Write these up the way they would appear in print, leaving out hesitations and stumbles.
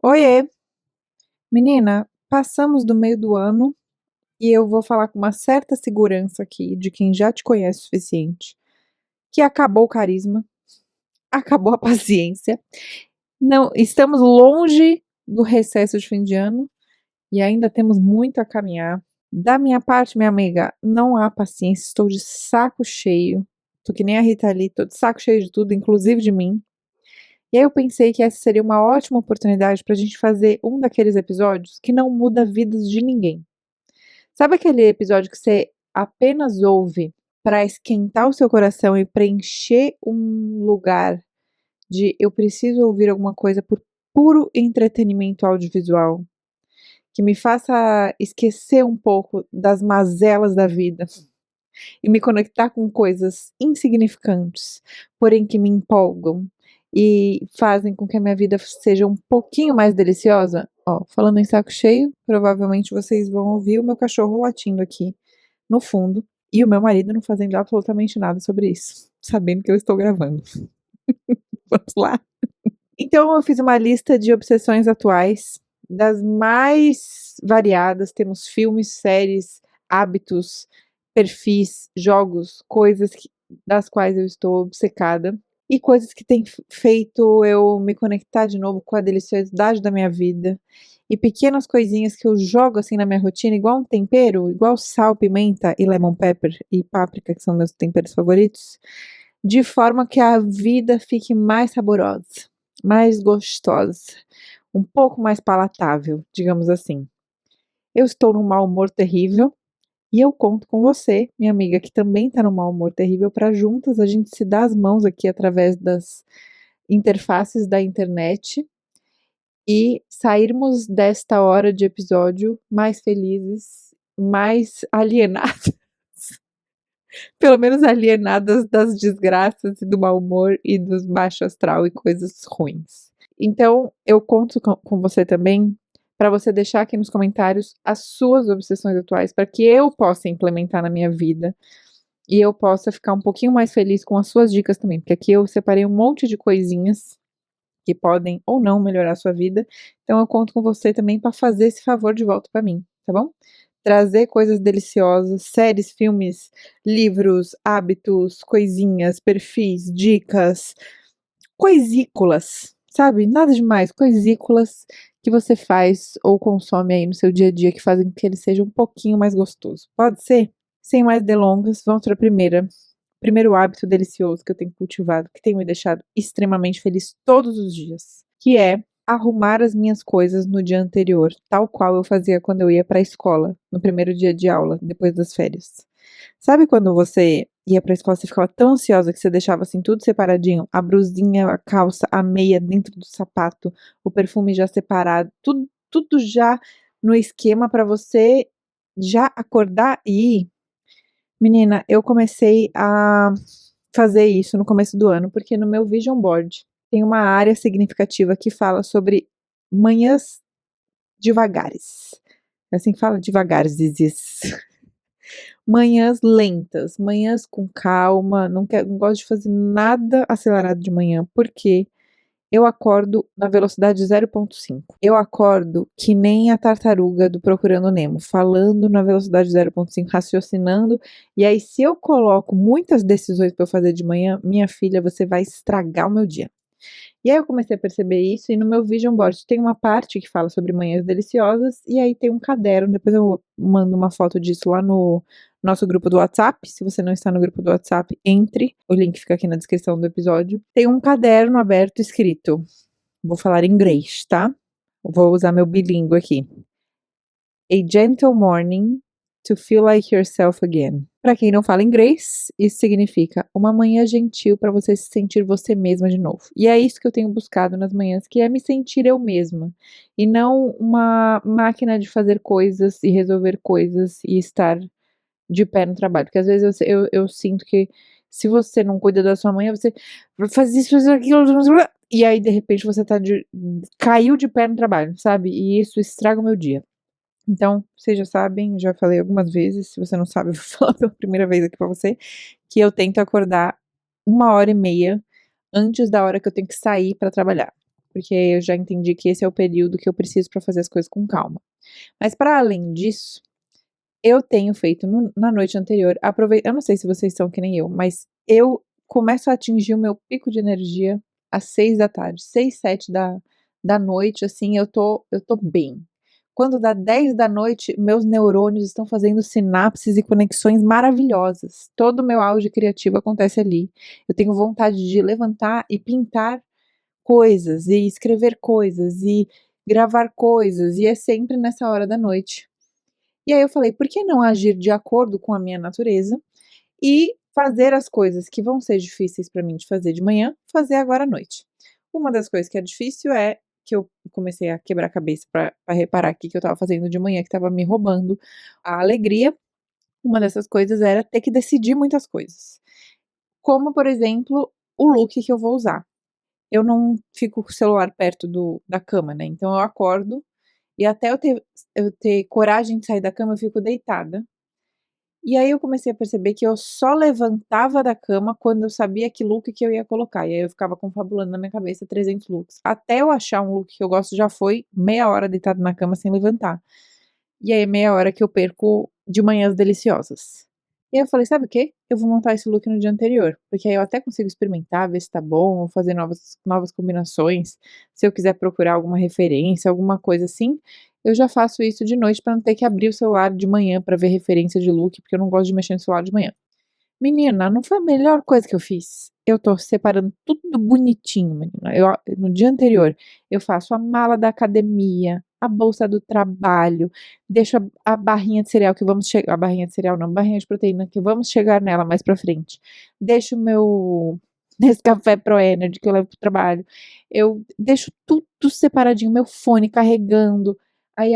Oiê, menina, passamos do meio do ano e eu vou falar com uma certa segurança aqui de quem já te conhece o suficiente, que acabou o carisma, acabou a paciência. Não, estamos longe do recesso de fim de ano e ainda temos muito a caminhar. Da minha parte, minha amiga, não há paciência, estou de saco cheio. Tô que nem a Rita Lee, tô de saco cheio de tudo, inclusive de mim. E aí eu pensei que essa seria uma ótima oportunidade pra gente fazer um daqueles episódios que não muda vidas de ninguém. Sabe aquele episódio que você apenas ouve para esquentar o seu coração e preencher um lugar de eu preciso ouvir alguma coisa por puro entretenimento audiovisual, que me faça esquecer um pouco das mazelas da vida e me conectar com coisas insignificantes, porém que me empolgam e fazem com que a minha vida seja um pouquinho mais deliciosa? Ó, falando em saco cheio, provavelmente vocês vão ouvir o meu cachorro latindo aqui no fundo e o meu marido não fazendo absolutamente nada sobre isso, sabendo que eu estou gravando. Vamos lá? Então eu fiz uma lista de obsessões atuais, das mais variadas. Temos filmes, séries, hábitos, perfis, jogos, das quais eu estou obcecada. E coisas que têm feito eu me conectar de novo com a deliciosidade da minha vida. E pequenas coisinhas que eu jogo assim na minha rotina, igual um tempero, igual sal, pimenta e lemon pepper e páprica, que são meus temperos favoritos, de forma que a vida fique mais saborosa, mais gostosa, um pouco mais palatável, digamos assim. Eu estou num mau humor terrível e eu conto com você, minha amiga, que também está num mau humor terrível, para juntas a gente se dar as mãos aqui através das interfaces da internet e sairmos desta hora de episódio mais felizes, mais alienadas, pelo menos alienadas das desgraças e do mau humor e dos baixo astral e coisas ruins. Então, eu conto com você também para você deixar aqui nos comentários as suas obsessões atuais para que eu possa implementar na minha vida e eu possa ficar um pouquinho mais feliz com as suas dicas também, porque aqui eu separei um monte de coisinhas que podem ou não melhorar a sua vida. Então eu conto com você também para fazer esse favor de volta para mim, tá bom? Trazer coisas deliciosas, séries, filmes, livros, hábitos, coisinhas, perfis, dicas, coisículas, sabe? Nada demais, coisículas que você faz ou consome aí no seu dia a dia que fazem com que ele seja um pouquinho mais gostoso. Pode ser? Sem mais delongas, vamos para a primeiro hábito delicioso que eu tenho cultivado, que tem me deixado extremamente feliz todos os dias, que é arrumar as minhas coisas no dia anterior, tal qual eu fazia quando eu ia para a escola, no primeiro dia de aula, depois das férias. Sabe quando você ia para a escola, você ficava tão ansiosa que você deixava assim tudo separadinho, a blusinha, a calça, a meia dentro do sapato, o perfume já separado, tudo já no esquema para você já acordar e ir? Menina, eu comecei a fazer isso no começo do ano, porque no meu vision board tem uma área significativa que fala sobre manhãs devagares. É assim que fala? Devagares, diz isso. Manhãs lentas, manhãs com calma, não gosto de fazer nada acelerado de manhã, porque eu acordo na velocidade 0,5. Eu acordo que nem a tartaruga do Procurando Nemo, falando na velocidade 0,5, raciocinando. E aí, se eu coloco muitas decisões para eu fazer de manhã, minha filha, você vai estragar o meu dia. E aí eu comecei a perceber isso, e no meu vision board tem uma parte que fala sobre manhãs deliciosas, e aí tem um caderno, depois eu mando uma foto disso lá no nosso grupo do WhatsApp. Se você não está no grupo do WhatsApp, entre, o link fica aqui na descrição do episódio. Tem um caderno aberto escrito, vou falar em inglês, tá? Vou usar meu bilíngue aqui. A gentle morning to feel like yourself again. Para quem não fala inglês, isso significa uma manhã gentil para você se sentir você mesma de novo. E é isso que eu tenho buscado nas manhãs, que é me sentir eu mesma. E não uma máquina de fazer coisas e resolver coisas e estar de pé no trabalho. Porque às vezes eu sinto que se você não cuida da sua manhã, você faz isso, faz aquilo, e aí de repente você caiu de pé no trabalho, sabe? E isso estraga o meu dia. Então, vocês já sabem, já falei algumas vezes, se você não sabe, eu vou falar pela primeira vez aqui pra você, que eu tento acordar 1h30 antes da hora que eu tenho que sair pra trabalhar. porque eu já entendi que esse é o período que eu preciso para fazer as coisas com calma. Mas para além disso, eu tenho feito na noite anterior, eu não sei se vocês são que nem eu, mas eu começo a atingir o meu pico de energia às 6 da tarde, 6, 7 da noite, assim, eu tô bem. Quando dá 10 da noite, meus neurônios estão fazendo sinapses e conexões maravilhosas. Todo o meu auge criativo acontece ali. Eu tenho vontade de levantar e pintar coisas, e escrever coisas, e gravar coisas, e é sempre nessa hora da noite. E aí eu falei: "Por que não agir de acordo com a minha natureza e fazer as coisas que vão ser difíceis para mim de fazer de manhã, fazer agora à noite?". Uma das coisas que é difícil é que eu comecei a quebrar a cabeça para reparar o que eu estava fazendo de manhã que estava me roubando a alegria. Uma dessas coisas era ter que decidir muitas coisas, como, por exemplo, o look que eu vou usar. Eu não fico com o celular perto da cama, né, então eu acordo e até eu ter coragem de sair da cama, eu fico deitada. E aí eu comecei a perceber que eu só levantava da cama quando eu sabia que look que eu ia colocar, e aí eu ficava confabulando na minha cabeça 300 looks. Até eu achar um look que eu gosto, já foi meia hora deitada na cama sem levantar. E aí é meia hora que eu perco de manhãs deliciosas. E aí eu falei: "Sabe o quê? Eu vou montar esse look no dia anterior, porque aí eu até consigo experimentar, ver se tá bom, ou fazer novas combinações. Se eu quiser procurar alguma referência, alguma coisa assim, eu já faço isso de noite pra não ter que abrir o celular de manhã pra ver referência de look, porque eu não gosto de mexer no celular de manhã". Menina, não foi a melhor coisa que eu fiz? Eu tô separando tudo bonitinho, menina. No dia anterior, eu faço a mala da academia, a bolsa do trabalho, deixo a barrinha de cereal que vamos chegar, a barrinha de cereal não, barrinha de proteína que vamos chegar nela mais pra frente. Deixo o meu Nescafé Pro Energy que eu levo pro trabalho. Eu deixo tudo separadinho, meu fone carregando, aí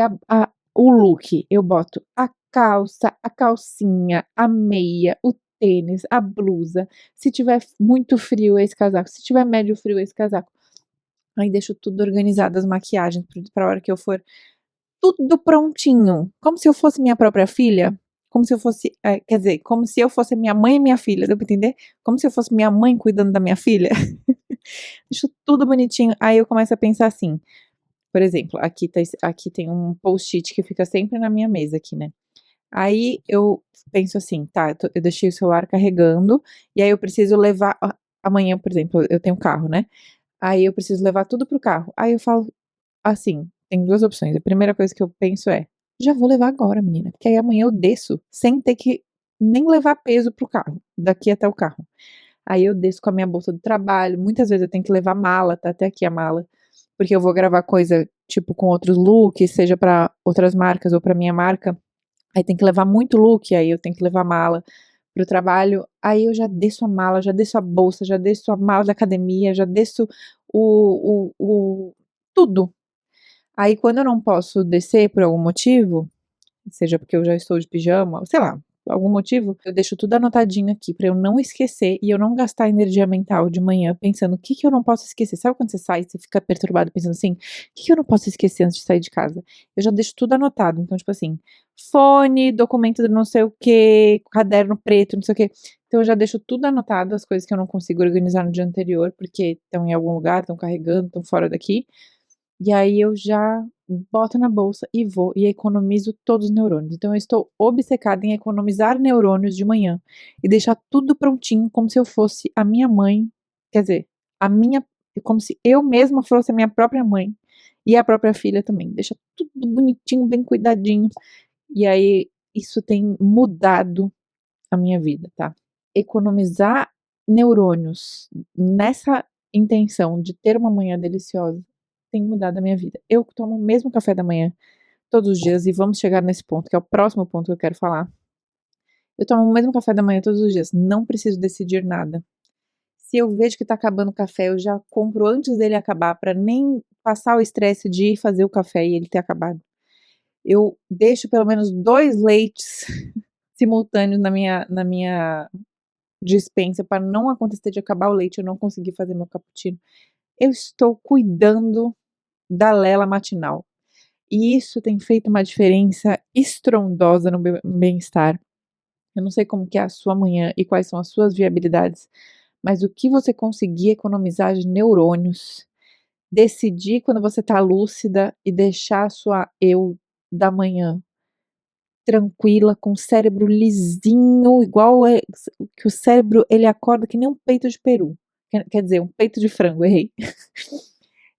o look, eu boto a calça, a calcinha, a meia, o tênis, a blusa, se tiver muito frio, esse casaco, se tiver médio frio, esse casaco. Aí deixo tudo organizado, as maquiagens pra hora que eu for, tudo prontinho, como se eu fosse minha própria filha, como se eu fosse, quer dizer, como se eu fosse minha mãe e minha filha, deu pra entender? Como se eu fosse minha mãe cuidando da minha filha. Deixo tudo bonitinho, aí eu começo a pensar assim, por exemplo, aqui tem um post-it que fica sempre na minha mesa aqui, né. Aí eu penso assim: "Tá, eu deixei o celular carregando, e aí eu preciso levar amanhã, por exemplo, eu tenho carro, né, aí eu preciso levar tudo para o carro". Aí eu falo assim, tem 2 opções, a primeira coisa que eu penso é: "Já vou levar agora, menina, porque aí amanhã eu desço sem ter que nem levar peso para o carro, daqui até o carro". Aí eu desço com a minha bolsa do trabalho, muitas vezes eu tenho que levar mala, tá até aqui a mala, porque eu vou gravar coisa, tipo, com outros looks, seja pra outras marcas ou pra minha marca. Aí tem que levar muito look, aí eu tenho que levar mala para o trabalho, aí eu já desço a mala, já desço a bolsa, já desço a mala da academia, já desço o tudo. Aí quando eu não posso descer por algum motivo, seja porque eu já estou de pijama, sei lá, algum motivo, eu deixo tudo anotadinho aqui pra eu não esquecer e eu não gastar energia mental de manhã pensando: "O que que eu não posso esquecer?". Sabe quando você sai, você fica perturbado pensando assim: "O que que eu não posso esquecer antes de sair de casa?". Eu já deixo tudo anotado, então, tipo assim, fone, documento do não sei o quê, caderno preto, não sei o quê. Então eu já deixo tudo anotado, as coisas que eu não consigo organizar no dia anterior, porque estão em algum lugar, estão carregando, estão fora daqui. E aí eu já boto na bolsa e vou, e economizo todos os neurônios. Então eu estou obcecada em economizar neurônios de manhã e deixar tudo prontinho como se eu fosse a minha mãe, quer dizer, a minha como se eu mesma fosse a minha própria mãe e a própria filha também. Deixa tudo bonitinho, bem cuidadinho. E aí isso tem mudado a minha vida, tá. Economizar neurônios nessa intenção de ter uma manhã deliciosa tem mudado a minha vida. Eu tomo o mesmo café da manhã todos os dias e vamos chegar nesse ponto, que é o próximo ponto que eu quero falar. Eu tomo o mesmo café da manhã todos os dias, não preciso decidir nada. Se eu vejo que tá acabando o café, eu já compro antes dele acabar pra nem passar o estresse de ir fazer o café e ele ter acabado. Eu deixo pelo menos 2 leites simultâneos na minha dispensa para não acontecer de acabar o leite e eu não conseguir fazer meu cappuccino. Eu estou cuidando da lela matinal. E isso tem feito uma diferença estrondosa no meu bem-estar. Eu não sei como que é a sua manhã e quais são as suas viabilidades, mas o que você conseguir economizar de neurônios decidir quando você tá lúcida e deixar a sua eu da manhã tranquila, com o cérebro lisinho, igual que o cérebro ele acorda que nem um peito de peru. Quer dizer, um peito de frango, errei.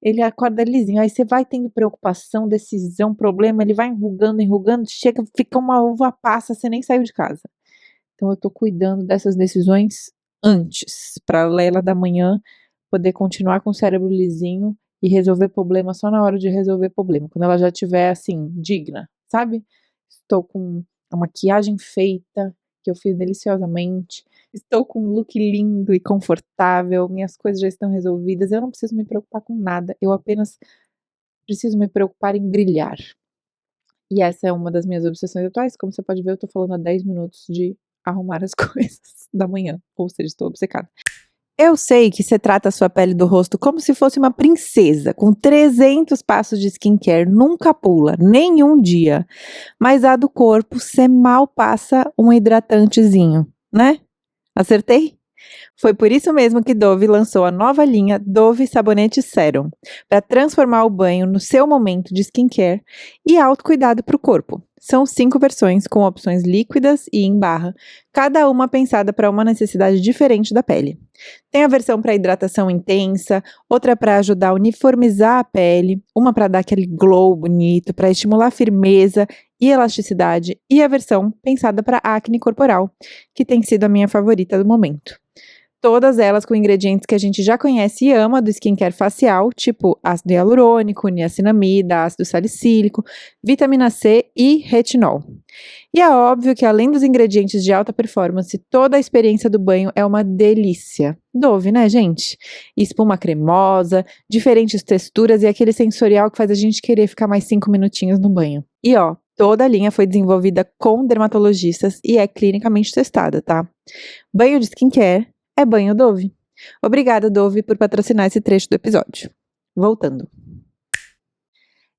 Ele acorda lisinho, aí você vai tendo preocupação, decisão, problema, ele vai enrugando, enrugando, chega, fica uma uva passa, você nem saiu de casa. Então eu tô cuidando dessas decisões antes, pra Lela da manhã poder continuar com o cérebro lisinho e resolver problema só na hora de resolver problema, quando ela já estiver assim, digna, sabe? Estou com a maquiagem feita, que eu fiz deliciosamente, estou com um look lindo e confortável, minhas coisas já estão resolvidas, eu não preciso me preocupar com nada, eu apenas preciso me preocupar em brilhar. E essa é uma das minhas obsessões atuais, como você pode ver, eu tô falando há 10 minutos de arrumar as coisas da manhã, ou seja, estou obcecada. Eu sei que você trata a sua pele do rosto como se fosse uma princesa, com 300 passos de skincare, nunca pula, nenhum dia. Mas a do corpo, você mal passa um hidratantezinho, né? Acertei? Foi por isso mesmo que Dove lançou a nova linha Dove Sabonete Serum, para transformar o banho no seu momento de skincare e autocuidado para o corpo. São 5 versões com opções líquidas e em barra, cada uma pensada para uma necessidade diferente da pele. Tem a versão para hidratação intensa, outra para ajudar a uniformizar a pele, uma para dar aquele glow bonito, para estimular a firmeza e elasticidade, e a versão pensada para acne corporal, que tem sido a minha favorita do momento. Todas elas com ingredientes que a gente já conhece e ama do skincare facial, tipo ácido hialurônico, niacinamida, ácido salicílico, vitamina C e retinol. E é óbvio que além dos ingredientes de alta performance, toda a experiência do banho é uma delícia. Dove, né, gente? Espuma cremosa, diferentes texturas e aquele sensorial que faz a gente querer ficar mais 5 minutinhos no banho. E ó, toda a linha foi desenvolvida com dermatologistas e é clinicamente testada, tá? Banho de skincare é banho Dove. Obrigada, Dove, por patrocinar esse trecho do episódio. Voltando.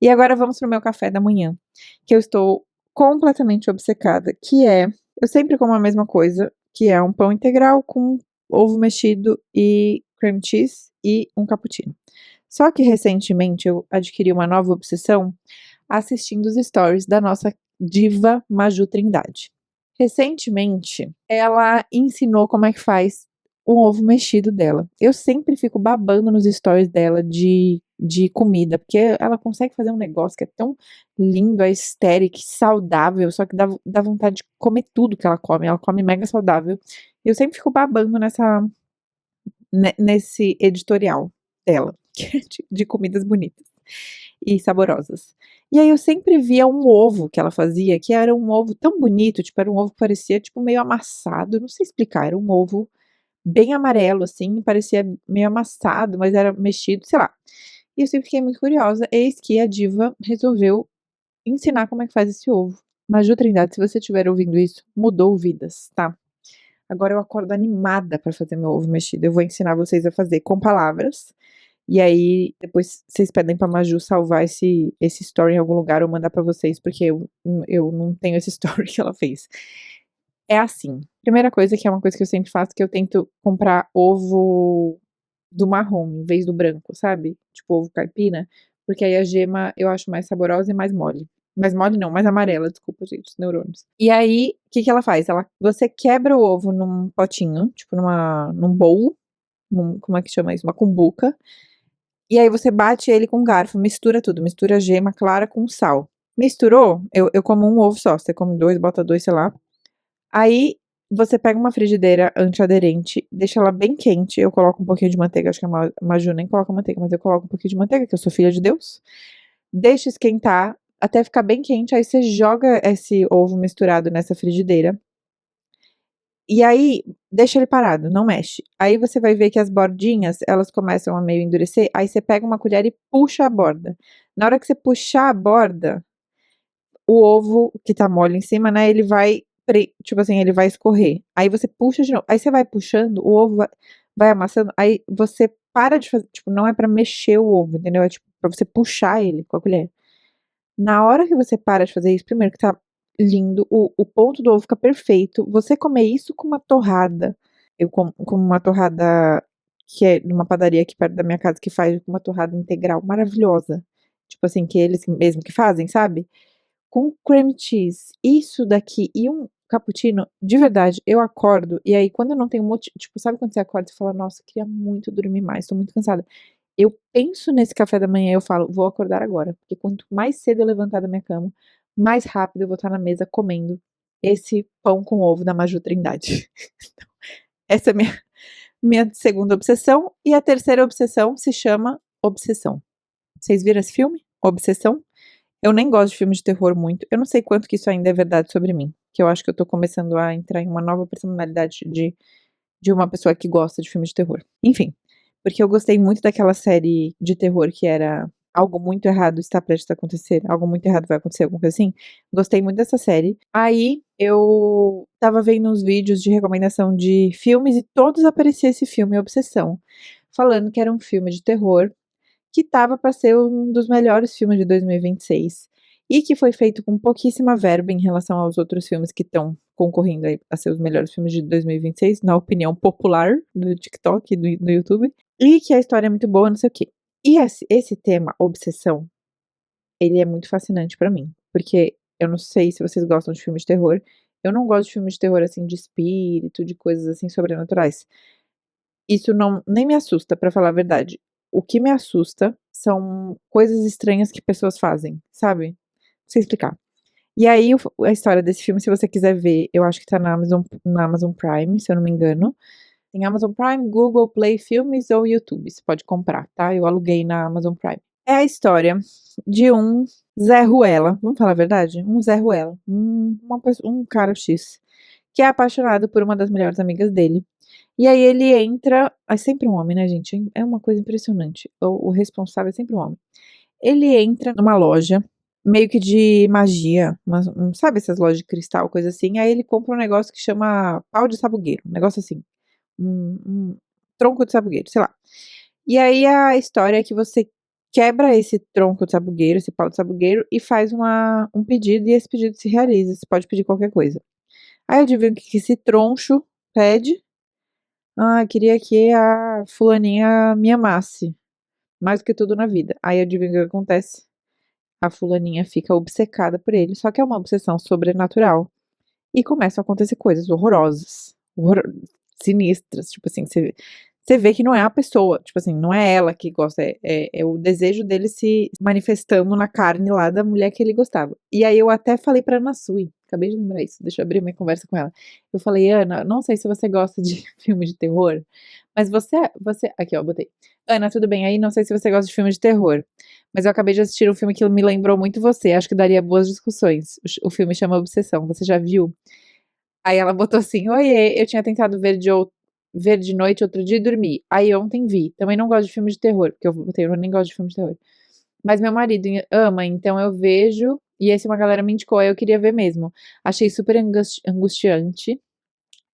E agora vamos pro meu café da manhã, que eu estou completamente obcecada, que é, eu sempre como a mesma coisa, que é um pão integral com ovo mexido e cream cheese e um cappuccino. Só que recentemente eu adquiri uma nova obsessão assistindo os stories da nossa diva Maju Trindade. Recentemente, ela ensinou como é que faz o ovo mexido dela. Eu sempre fico babando nos stories dela de comida, porque ela consegue fazer um negócio que é tão lindo, é estéril, saudável, só que dá vontade de comer tudo que ela come mega saudável. Eu sempre fico babando nesse editorial dela, que é de comidas bonitas e saborosas. E aí eu sempre via um ovo que ela fazia, que era um ovo tão bonito, tipo, era um ovo que parecia, tipo, meio amassado, não sei explicar, era um ovo bem amarelo, assim, parecia meio amassado, mas era mexido, sei lá. E eu sempre fiquei muito curiosa, eis que a diva resolveu ensinar como é que faz esse ovo. Maju Trindade, se você estiver ouvindo isso, mudou vidas, tá? Agora eu acordo animada pra fazer meu ovo mexido, eu vou ensinar vocês a fazer com palavras, e aí depois vocês pedem pra Maju salvar esse story em algum lugar ou mandar pra vocês, porque eu não tenho esse story que ela fez. É assim, primeira coisa, que é uma coisa que eu sempre faço, que eu tento comprar ovo do marrom em vez do branco, sabe? Tipo ovo caipira, porque aí a gema eu acho mais saborosa e mais mole. Mais mole não, mais amarela, desculpa, gente, os neurônios. E aí, o que que ela faz? Você quebra o ovo num potinho, tipo num bowl, como é que chama isso? Uma cumbuca. E aí você bate ele com um garfo, mistura tudo, mistura a gema clara com sal. Misturou? Eu como um ovo só, você come dois, bota dois, sei lá. Aí você pega uma frigideira antiaderente, deixa ela bem quente. Eu coloco um pouquinho de manteiga, acho que a Maju nem coloca manteiga, mas eu coloco um pouquinho de manteiga, que eu sou filha de Deus. Deixa esquentar até ficar bem quente. Aí você joga esse ovo misturado nessa frigideira. E aí deixa ele parado, não mexe. Aí você vai ver que as bordinhas, elas começam a meio endurecer. Aí você pega uma colher e puxa a borda. Na hora que você puxar a borda, o ovo que tá mole em cima, né, ele vai, tipo assim, ele vai escorrer. Aí você puxa de novo. Aí você vai puxando, o ovo vai amassando. Aí você para de fazer, tipo, não é pra mexer o ovo, entendeu? É tipo pra você puxar ele com a colher. Na hora que você para de fazer isso, primeiro que tá lindo, o ponto do ovo fica perfeito. Você comer isso com uma torrada, eu como uma torrada que é numa padaria aqui perto da minha casa, que faz uma torrada integral maravilhosa. Tipo assim, que eles mesmo que fazem, sabe? Com cream cheese. Isso daqui e um cappuccino, de verdade, eu acordo e aí quando eu não tenho tipo, sabe quando você acorda e fala: "Nossa, queria muito dormir mais, tô muito cansada". Eu penso nesse café da manhã e eu falo: "Vou acordar agora", porque quanto mais cedo eu levantar da minha cama, mais rápido eu vou estar na mesa comendo esse pão com ovo da Maju Trindade. Essa é a minha segunda obsessão, e a terceira obsessão se chama obsessão. Vocês viram esse filme? Obsessão? Eu nem gosto de filme de terror muito, eu não sei quanto que isso ainda é verdade sobre mim, que eu acho que eu tô começando a entrar em uma nova personalidade de uma pessoa que gosta de filme de terror. Enfim, porque eu gostei muito daquela série de terror que era Algo Muito Errado Está Prestes a Acontecer, Algo Muito Errado Vai Acontecer, alguma coisa assim. Gostei muito dessa série. Aí eu tava vendo uns vídeos de recomendação de filmes e todos aparecia esse filme Obsessão, falando que era um filme de terror que tava para ser um dos melhores filmes de 2026 e que foi feito com pouquíssima verba em relação aos outros filmes que estão concorrendo aí a ser os melhores filmes de 2026, na opinião popular do TikTok e do YouTube, e que a história é muito boa, não sei o quê. E esse tema, obsessão, ele é muito fascinante pra mim, porque eu não sei se vocês gostam de filmes de terror, eu não gosto de filmes de terror, assim, de espírito, de coisas, assim, sobrenaturais. Isso não nem me assusta, pra falar a verdade. O que me assusta são coisas estranhas que pessoas fazem, sabe? Não sei explicar. E aí a história desse filme, se você quiser ver, eu acho que tá na Amazon Prime, se eu não me engano. Tem Amazon Prime, Google Play Filmes ou YouTube, você pode comprar, tá? Eu aluguei na Amazon Prime. É a história de um Zé Ruela, vamos falar a verdade? Um Zé Ruela, um cara X, que é apaixonado por uma das melhores amigas dele. E aí ele entra, é sempre um homem, né, gente? É uma coisa impressionante. O responsável é sempre um homem. Ele entra numa loja, meio que de magia, sabe essas lojas de cristal, coisa assim? Aí ele compra um negócio que chama pau de sabugueiro, um negócio assim, um tronco de sabugueiro, sei lá. E aí a história é que você quebra esse tronco de sabugueiro, esse pau de sabugueiro, e faz um pedido, e esse pedido se realiza. Você pode pedir qualquer coisa. Aí adivinha o que esse troncho pede? Ah, queria que a fulaninha me amasse, mais do que tudo na vida. Aí adivinha o que acontece? A fulaninha fica obcecada por ele, só que é uma obsessão sobrenatural. E começam a acontecer coisas horrorosas, sinistras, tipo assim, você vê que não é a pessoa, tipo assim, não é ela que gosta, é o desejo dele se manifestando na carne lá da mulher que ele gostava. E aí eu até falei pra Ana Sui, acabei de lembrar isso, deixa eu abrir minha conversa com ela. Eu falei: "Ana, não sei se você gosta de filme de terror, mas você" aqui ó, botei: "Ana, tudo bem aí? Não sei se você gosta de filme de terror, mas eu acabei de assistir um filme que me lembrou muito você, acho que daria boas discussões. O filme chama Obsessão, você já viu?" Aí ela botou assim: "Oiê, eu tinha tentado ver de noite outro dia e dormi. Aí ontem vi. Também não gosto de filme de terror", porque eu botei: "Eu nem gosto de filme de terror. Mas meu marido ama, então eu vejo, e esse uma galera me indicou, aí eu queria ver mesmo. Achei super angustiante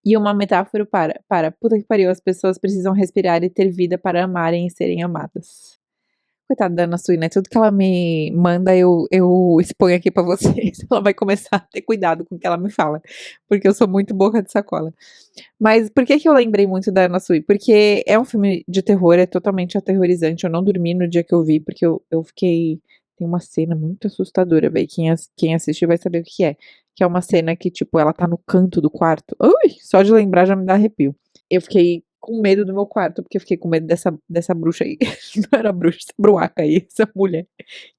e uma metáfora para puta que pariu, as pessoas precisam respirar e ter vida para amarem e serem amadas". Coitada da Ana Sui, né, tudo que ela me manda eu exponho aqui pra vocês. Ela vai começar a ter cuidado com o que ela me fala, porque eu sou muito boca de sacola. Mas por que que eu lembrei muito da Ana Sui? Porque é um filme de terror, é totalmente aterrorizante, eu não dormi no dia que eu vi, porque eu fiquei tem uma cena muito assustadora, véi, quem assistiu vai saber o que é uma cena que, tipo, ela tá no canto do quarto. Ui, só de lembrar já me dá arrepio. Eu fiquei com medo do meu quarto, porque eu fiquei com medo dessa bruxa aí. Não era bruxa, essa bruaca aí, essa mulher.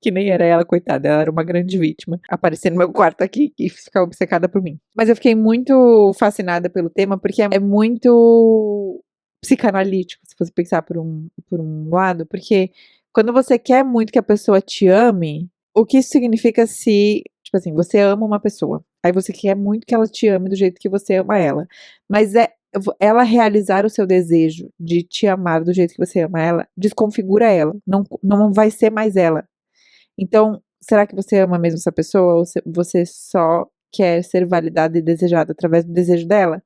Que nem era ela, coitada, ela era uma grande vítima. Aparecer no meu quarto aqui e ficar obcecada por mim. Mas eu fiquei muito fascinada pelo tema, porque é muito psicanalítico, se você pensar por um lado, porque quando você quer muito que a pessoa te ame, o que isso significa se, tipo assim, você ama uma pessoa, aí você quer muito que ela te ame do jeito que você ama ela, mas ela realizar o seu desejo de te amar do jeito que você ama ela, desconfigura ela, não vai ser mais ela. Então, será que você ama mesmo essa pessoa ou você só quer ser validada e desejada através do desejo dela?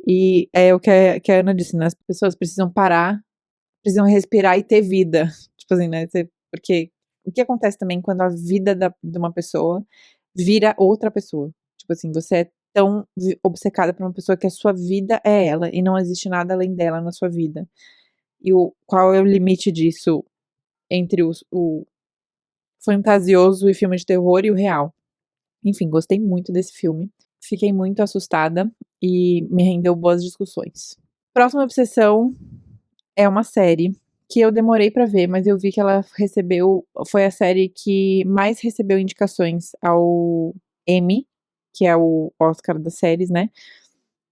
E é o que a Ana disse, né, as pessoas precisam parar, precisam respirar e ter vida. Tipo assim, né, porque o que acontece também quando a vida de uma pessoa vira outra pessoa? Tipo assim, você é tão obcecada por uma pessoa que a sua vida é ela e não existe nada além dela na sua vida. e qual é o limite disso entre o fantasioso e filme de terror e o real. Enfim, gostei muito desse filme. Fiquei muito assustada e me rendeu boas discussões. Próxima obsessão é uma série que eu demorei pra ver, mas eu vi que ela foi a série que mais recebeu indicações ao Emmy, que é o Oscar das séries, né?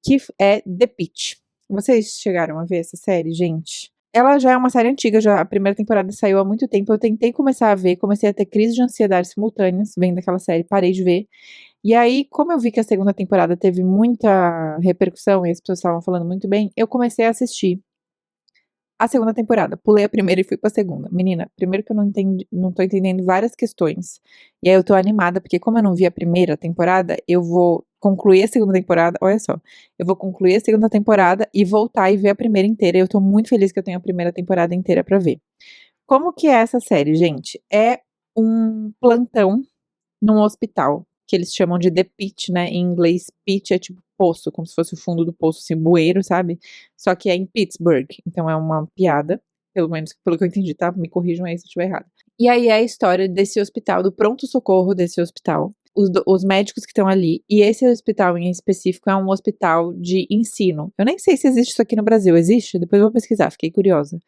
Que é The Pitt. Vocês chegaram a ver essa série, gente? Ela já é uma série antiga, já a primeira temporada saiu há muito tempo. Eu tentei começar a ver, comecei a ter crise de ansiedade simultâneas vendo aquela série, parei de ver. E aí, como eu vi que a segunda temporada teve muita repercussão e as pessoas estavam falando muito bem, eu comecei a assistir a segunda temporada. Pulei a primeira e fui pra segunda. Menina, primeiro que eu não tô entendendo várias questões. E aí eu tô animada, porque como eu não vi a primeira temporada, eu vou concluir a segunda temporada. Olha só. Eu vou concluir a segunda temporada e voltar e ver a primeira inteira. E eu tô muito feliz que eu tenho a primeira temporada inteira pra ver. Como que é essa série, gente? É um plantão num hospital, que eles chamam de The Pit, né? Em inglês, pit é tipo poço, como se fosse o fundo do poço, assim, bueiro, sabe? Só que é em Pittsburgh, então é uma piada, pelo menos pelo que eu entendi, tá? Me corrijam aí se eu estiver errado. E aí é a história desse hospital, do pronto-socorro desse hospital, os médicos que estão ali, e esse hospital em específico é um hospital de ensino. Eu nem sei se existe isso aqui no Brasil, existe? Depois eu vou pesquisar, fiquei curiosa.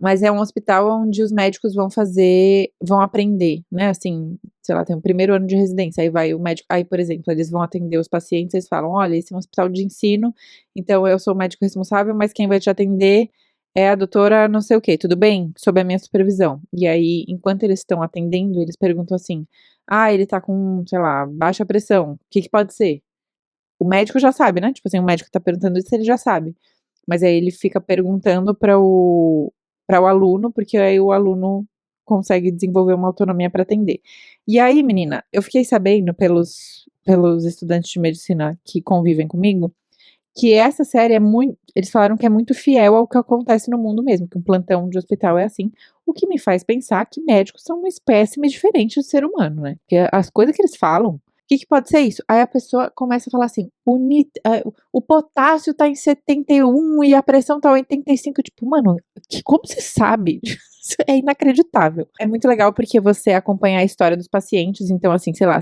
Mas é um hospital onde os médicos vão aprender, né, assim, sei lá, tem o primeiro ano de residência, aí vai o médico, aí, por exemplo, eles vão atender os pacientes, eles falam, olha, esse é um hospital de ensino, então eu sou o médico responsável, mas quem vai te atender é a doutora não sei o quê, tudo bem? Sob a minha supervisão. E aí, enquanto eles estão atendendo, eles perguntam assim, ele tá com, sei lá, baixa pressão, o que que pode ser? O médico já sabe, né, tipo assim, o médico tá perguntando isso, ele já sabe. Mas aí ele fica perguntando para o aluno, porque aí o aluno consegue desenvolver uma autonomia para atender. E aí, menina, eu fiquei sabendo pelos estudantes de medicina que convivem comigo, que essa série é muito, eles falaram que é muito fiel ao que acontece no mundo mesmo, que um plantão de hospital é assim, o que me faz pensar que médicos são uma espécime diferente de ser humano, né? Porque as coisas que eles falam, o que que pode ser isso? Aí a pessoa começa a falar assim, o potássio tá em 71 e a pressão tá em 85, tipo, mano, como você sabe? Isso é inacreditável. É muito legal porque você acompanha a história dos pacientes, então assim, sei lá,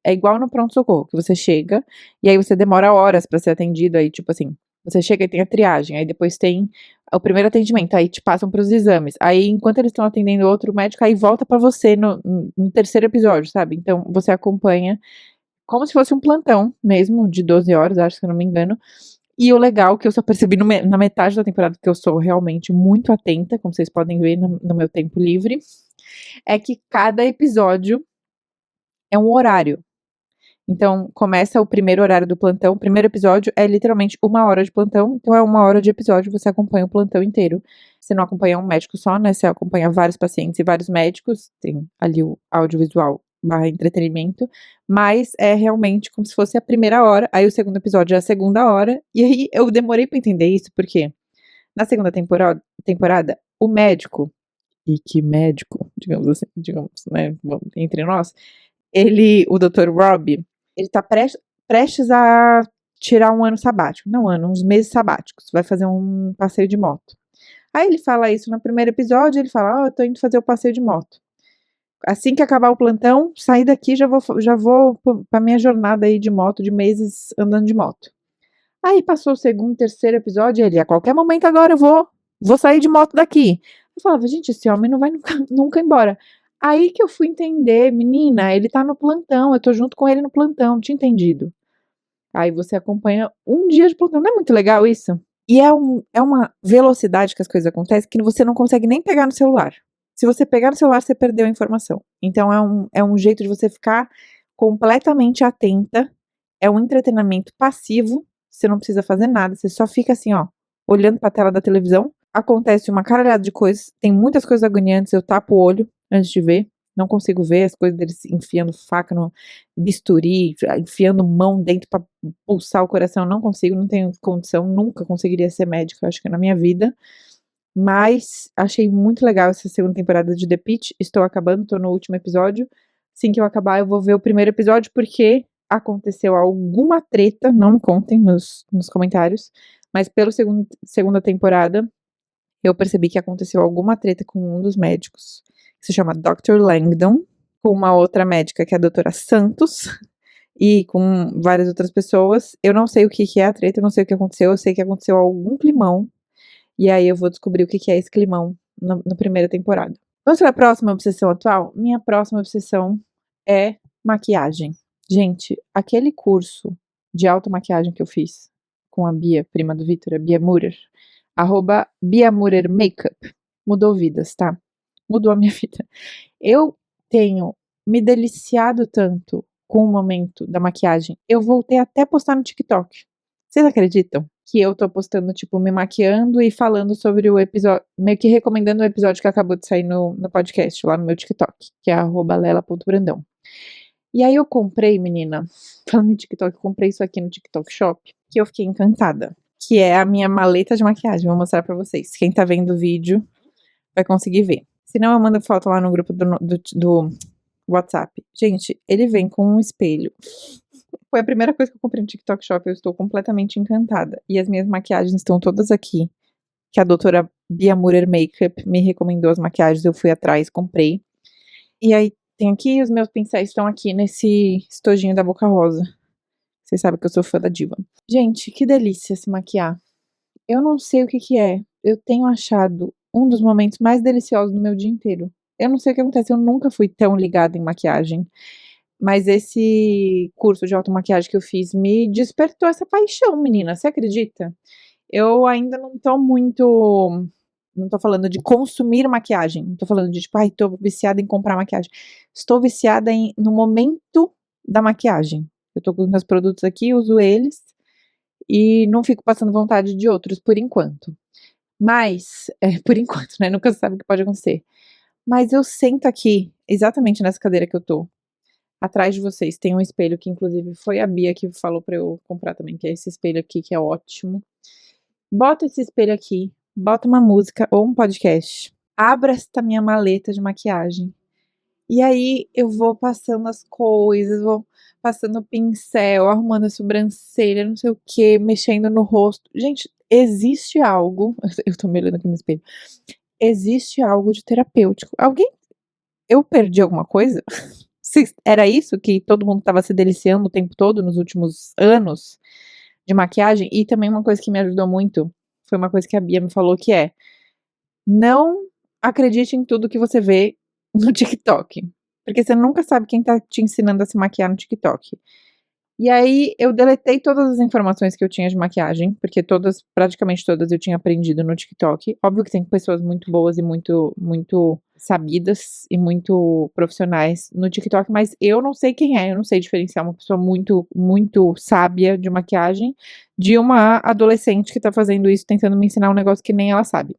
é igual no pronto-socorro, que você chega e aí você demora horas pra ser atendido, aí tipo assim, você chega e tem a triagem, aí depois tem o primeiro atendimento, aí te passam para os exames, aí enquanto eles estão atendendo outro médico, aí volta pra você no terceiro episódio, sabe? Então você acompanha como se fosse um plantão mesmo, de 12 horas, acho, se eu não me engano. E o legal que eu só percebi na metade da temporada, que eu sou realmente muito atenta, como vocês podem ver no meu tempo livre, é que cada episódio é um horário. Então, começa o primeiro horário do plantão. O primeiro episódio é literalmente 1 hora de plantão. Então, é 1 hora de episódio, você acompanha o plantão inteiro. Você não acompanha um médico só, né? Você acompanha vários pacientes e vários médicos. Tem ali o audiovisual barra entretenimento. Mas é realmente como se fosse a primeira hora. Aí, o segundo episódio é a segunda hora. E aí, eu demorei pra entender isso, porque na segunda temporada o médico, e que médico, digamos assim, digamos, né? Entre nós, o Dr. Rob, ele tá prestes a tirar um ano sabático. Não, uns meses sabáticos. Vai fazer um passeio de moto. Aí ele fala isso no primeiro episódio, ele fala, eu tô indo fazer o passeio de moto. Assim que acabar o plantão, sair daqui, já vou pra minha jornada aí de moto, de meses andando de moto. Aí passou o segundo, terceiro episódio, ele, a qualquer momento agora eu vou sair de moto daqui. Eu falava, gente, esse homem não vai nunca, nunca embora. Aí que eu fui entender, menina, ele tá no plantão, eu tô junto com ele no plantão, tinha entendido. Aí você acompanha um dia de plantão, não é muito legal isso? E é uma velocidade que as coisas acontecem que você não consegue nem pegar no celular. Se você pegar no celular, você perdeu a informação. Então é um jeito de você ficar completamente atenta, é um entretenimento passivo, você não precisa fazer nada, você só fica assim, ó, olhando pra tela da televisão. Acontece uma caralhada de coisas, tem muitas coisas agoniantes, eu tapo o olho antes de ver, não consigo ver as coisas deles enfiando faca no bisturi, enfiando mão dentro pra pulsar o coração, não consigo, não tenho condição, nunca conseguiria ser médica, acho que na minha vida. Mas achei muito legal essa segunda temporada de The Pitt. Estou acabando, tô no último episódio. Assim que eu acabar, eu vou ver o primeiro episódio, porque aconteceu alguma treta, não me contem nos comentários, mas pela segunda temporada, eu percebi que aconteceu alguma treta com um dos médicos, que se chama Dr. Langdon, com uma outra médica, que é a doutora Santos, e com várias outras pessoas. Eu não sei o que é a treta, eu não sei o que aconteceu, eu sei que aconteceu algum climão, e aí eu vou descobrir o que é esse climão na primeira temporada. Vamos para a próxima obsessão atual? Minha próxima obsessão é maquiagem. Gente, aquele curso de automaquiagem que eu fiz com a Bia, prima do Vitor, a Bia Murer, @BiaMurerMakeup, mudou vidas, tá? Mudou a minha vida. Eu tenho me deliciado tanto com o momento da maquiagem, eu voltei até a postar no TikTok. Vocês acreditam que eu tô postando, tipo, me maquiando e falando sobre o episódio, meio que recomendando o episódio que acabou de sair no podcast, lá no meu TikTok, que é @lela.brandão. E aí eu comprei, menina, falando em TikTok, eu comprei isso aqui no TikTok Shop, que eu fiquei encantada, que é a minha maleta de maquiagem. Vou mostrar pra vocês. Quem tá vendo o vídeo vai conseguir ver. Se não, eu mando foto lá no grupo do WhatsApp. Gente, ele vem com um espelho. Foi a primeira coisa que eu comprei no TikTok Shop, eu estou completamente encantada. E as minhas maquiagens estão todas aqui, que a doutora Bia Murer Makeup me recomendou as maquiagens, eu fui atrás, comprei. E aí tem aqui, os meus pincéis estão aqui nesse estojinho da Boca Rosa. Vocês sabem que eu sou fã da diva. Gente, que delícia se maquiar. Eu não sei o que é. Eu tenho achado um dos momentos mais deliciosos do meu dia inteiro. Eu não sei o que acontece, eu nunca fui tão ligada em maquiagem. Mas esse curso de automaquiagem que eu fiz me despertou essa paixão, menina. Você acredita? Eu ainda não tô muito. Não tô falando de consumir maquiagem. Não tô falando de, tipo, ai, tô viciada em comprar maquiagem. Estou viciada no momento da maquiagem. Eu tô com os meus produtos aqui, uso eles. E não fico passando vontade de outros por enquanto. Mas, por enquanto, né? Nunca sabe o que pode acontecer. Mas eu sento aqui, exatamente nessa cadeira que eu tô. Atrás de vocês tem um espelho que, inclusive, foi a Bia que falou pra eu comprar também, que é esse espelho aqui, que é ótimo. Bota esse espelho aqui, bota uma música ou um podcast. Abra esta minha maleta de maquiagem. E aí eu vou passando as coisas, vou passando o pincel, arrumando a sobrancelha, não sei o que, mexendo no rosto. Gente, existe algo. Eu tô me olhando aqui no espelho. Existe algo de terapêutico. Eu perdi alguma coisa? Era isso que todo mundo estava se deliciando o tempo todo nos últimos anos de maquiagem? E também uma coisa que me ajudou muito foi uma coisa que a Bia me falou, que é: não acredite em tudo que você vê no TikTok, porque você nunca sabe quem tá te ensinando a se maquiar no TikTok. E aí eu deletei todas as informações que eu tinha de maquiagem, porque praticamente todas eu tinha aprendido no TikTok. Óbvio que tem pessoas muito boas e muito sabidas e muito profissionais no TikTok, mas eu não sei quem é, eu não sei diferenciar uma pessoa muito sábia de maquiagem de uma adolescente que tá fazendo isso, tentando me ensinar um negócio que nem ela sabe.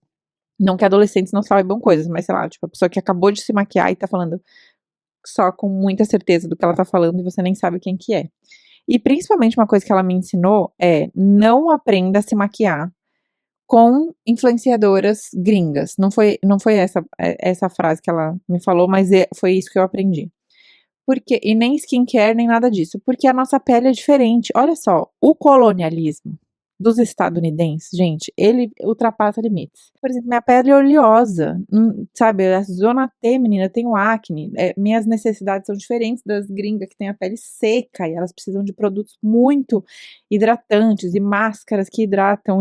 Não que adolescentes não saibam coisas, mas sei lá, tipo, a pessoa que acabou de se maquiar e tá falando só com muita certeza do que ela tá falando e você nem sabe quem que é. E principalmente uma coisa que ela me ensinou é: não aprenda a se maquiar com influenciadoras gringas. Não foi essa frase que ela me falou, mas foi isso que eu aprendi. E nem skincare, nem nada disso. Porque a nossa pele é diferente. Olha só, o colonialismo dos estadunidenses, gente, ele ultrapassa limites. Por exemplo, minha pele é oleosa, sabe? A zona T, menina, eu tenho acne. Minhas necessidades são diferentes das gringas que têm a pele seca e elas precisam de produtos muito hidratantes e máscaras que hidratam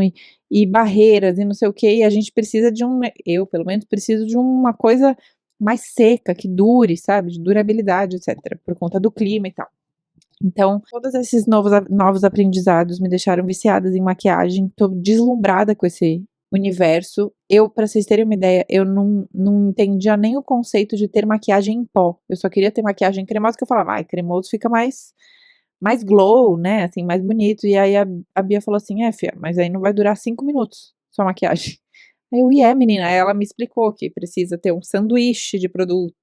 e barreiras e não sei o que. E a gente precisa eu, pelo menos, preciso de uma coisa mais seca, que dure, sabe? De durabilidade, etc. Por conta do clima e tal. Então, todos esses novos aprendizados me deixaram viciadas em maquiagem. Tô deslumbrada com esse universo. Pra vocês terem uma ideia, eu não entendia nem o conceito de ter maquiagem em pó. Eu só queria ter maquiagem cremosa, que eu falava, cremoso fica mais glow, né? Assim, mais bonito. E aí a Bia falou assim: fia, mas aí não vai durar 5 minutos sua maquiagem. Aí eu, menina, aí ela me explicou que precisa ter um sanduíche de produto,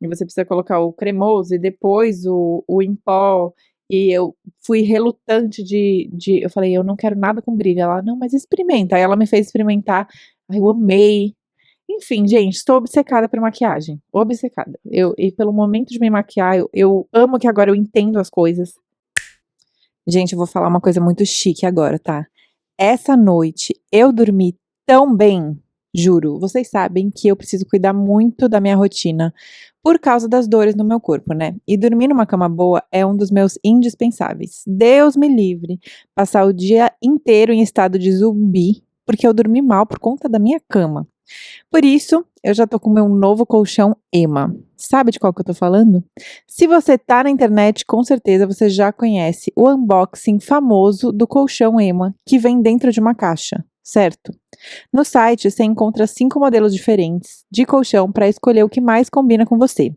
e você precisa colocar o cremoso e depois o em pó, e eu fui relutante eu falei, eu não quero nada com brilho. Ela, não, mas experimenta. Aí ela me fez experimentar, aí eu amei. Enfim, gente, estou obcecada por maquiagem, obcecada. E pelo momento de me maquiar, eu amo que agora eu entendo as coisas. Gente, eu vou falar uma coisa muito chique agora, tá? Essa noite eu dormi tão bem, Juro, vocês sabem que eu preciso cuidar muito da minha rotina por causa das dores no meu corpo, né? E dormir numa cama boa é um dos meus indispensáveis. Deus me livre passar o dia inteiro em estado de zumbi porque eu dormi mal por conta da minha cama. Por isso, eu já tô com o meu novo colchão EMA. Sabe de qual que eu tô falando? Se você tá na internet, com certeza você já conhece o unboxing famoso do colchão EMA, que vem dentro de uma caixa, certo? No site você encontra 5 modelos diferentes de colchão para escolher o que mais combina com você.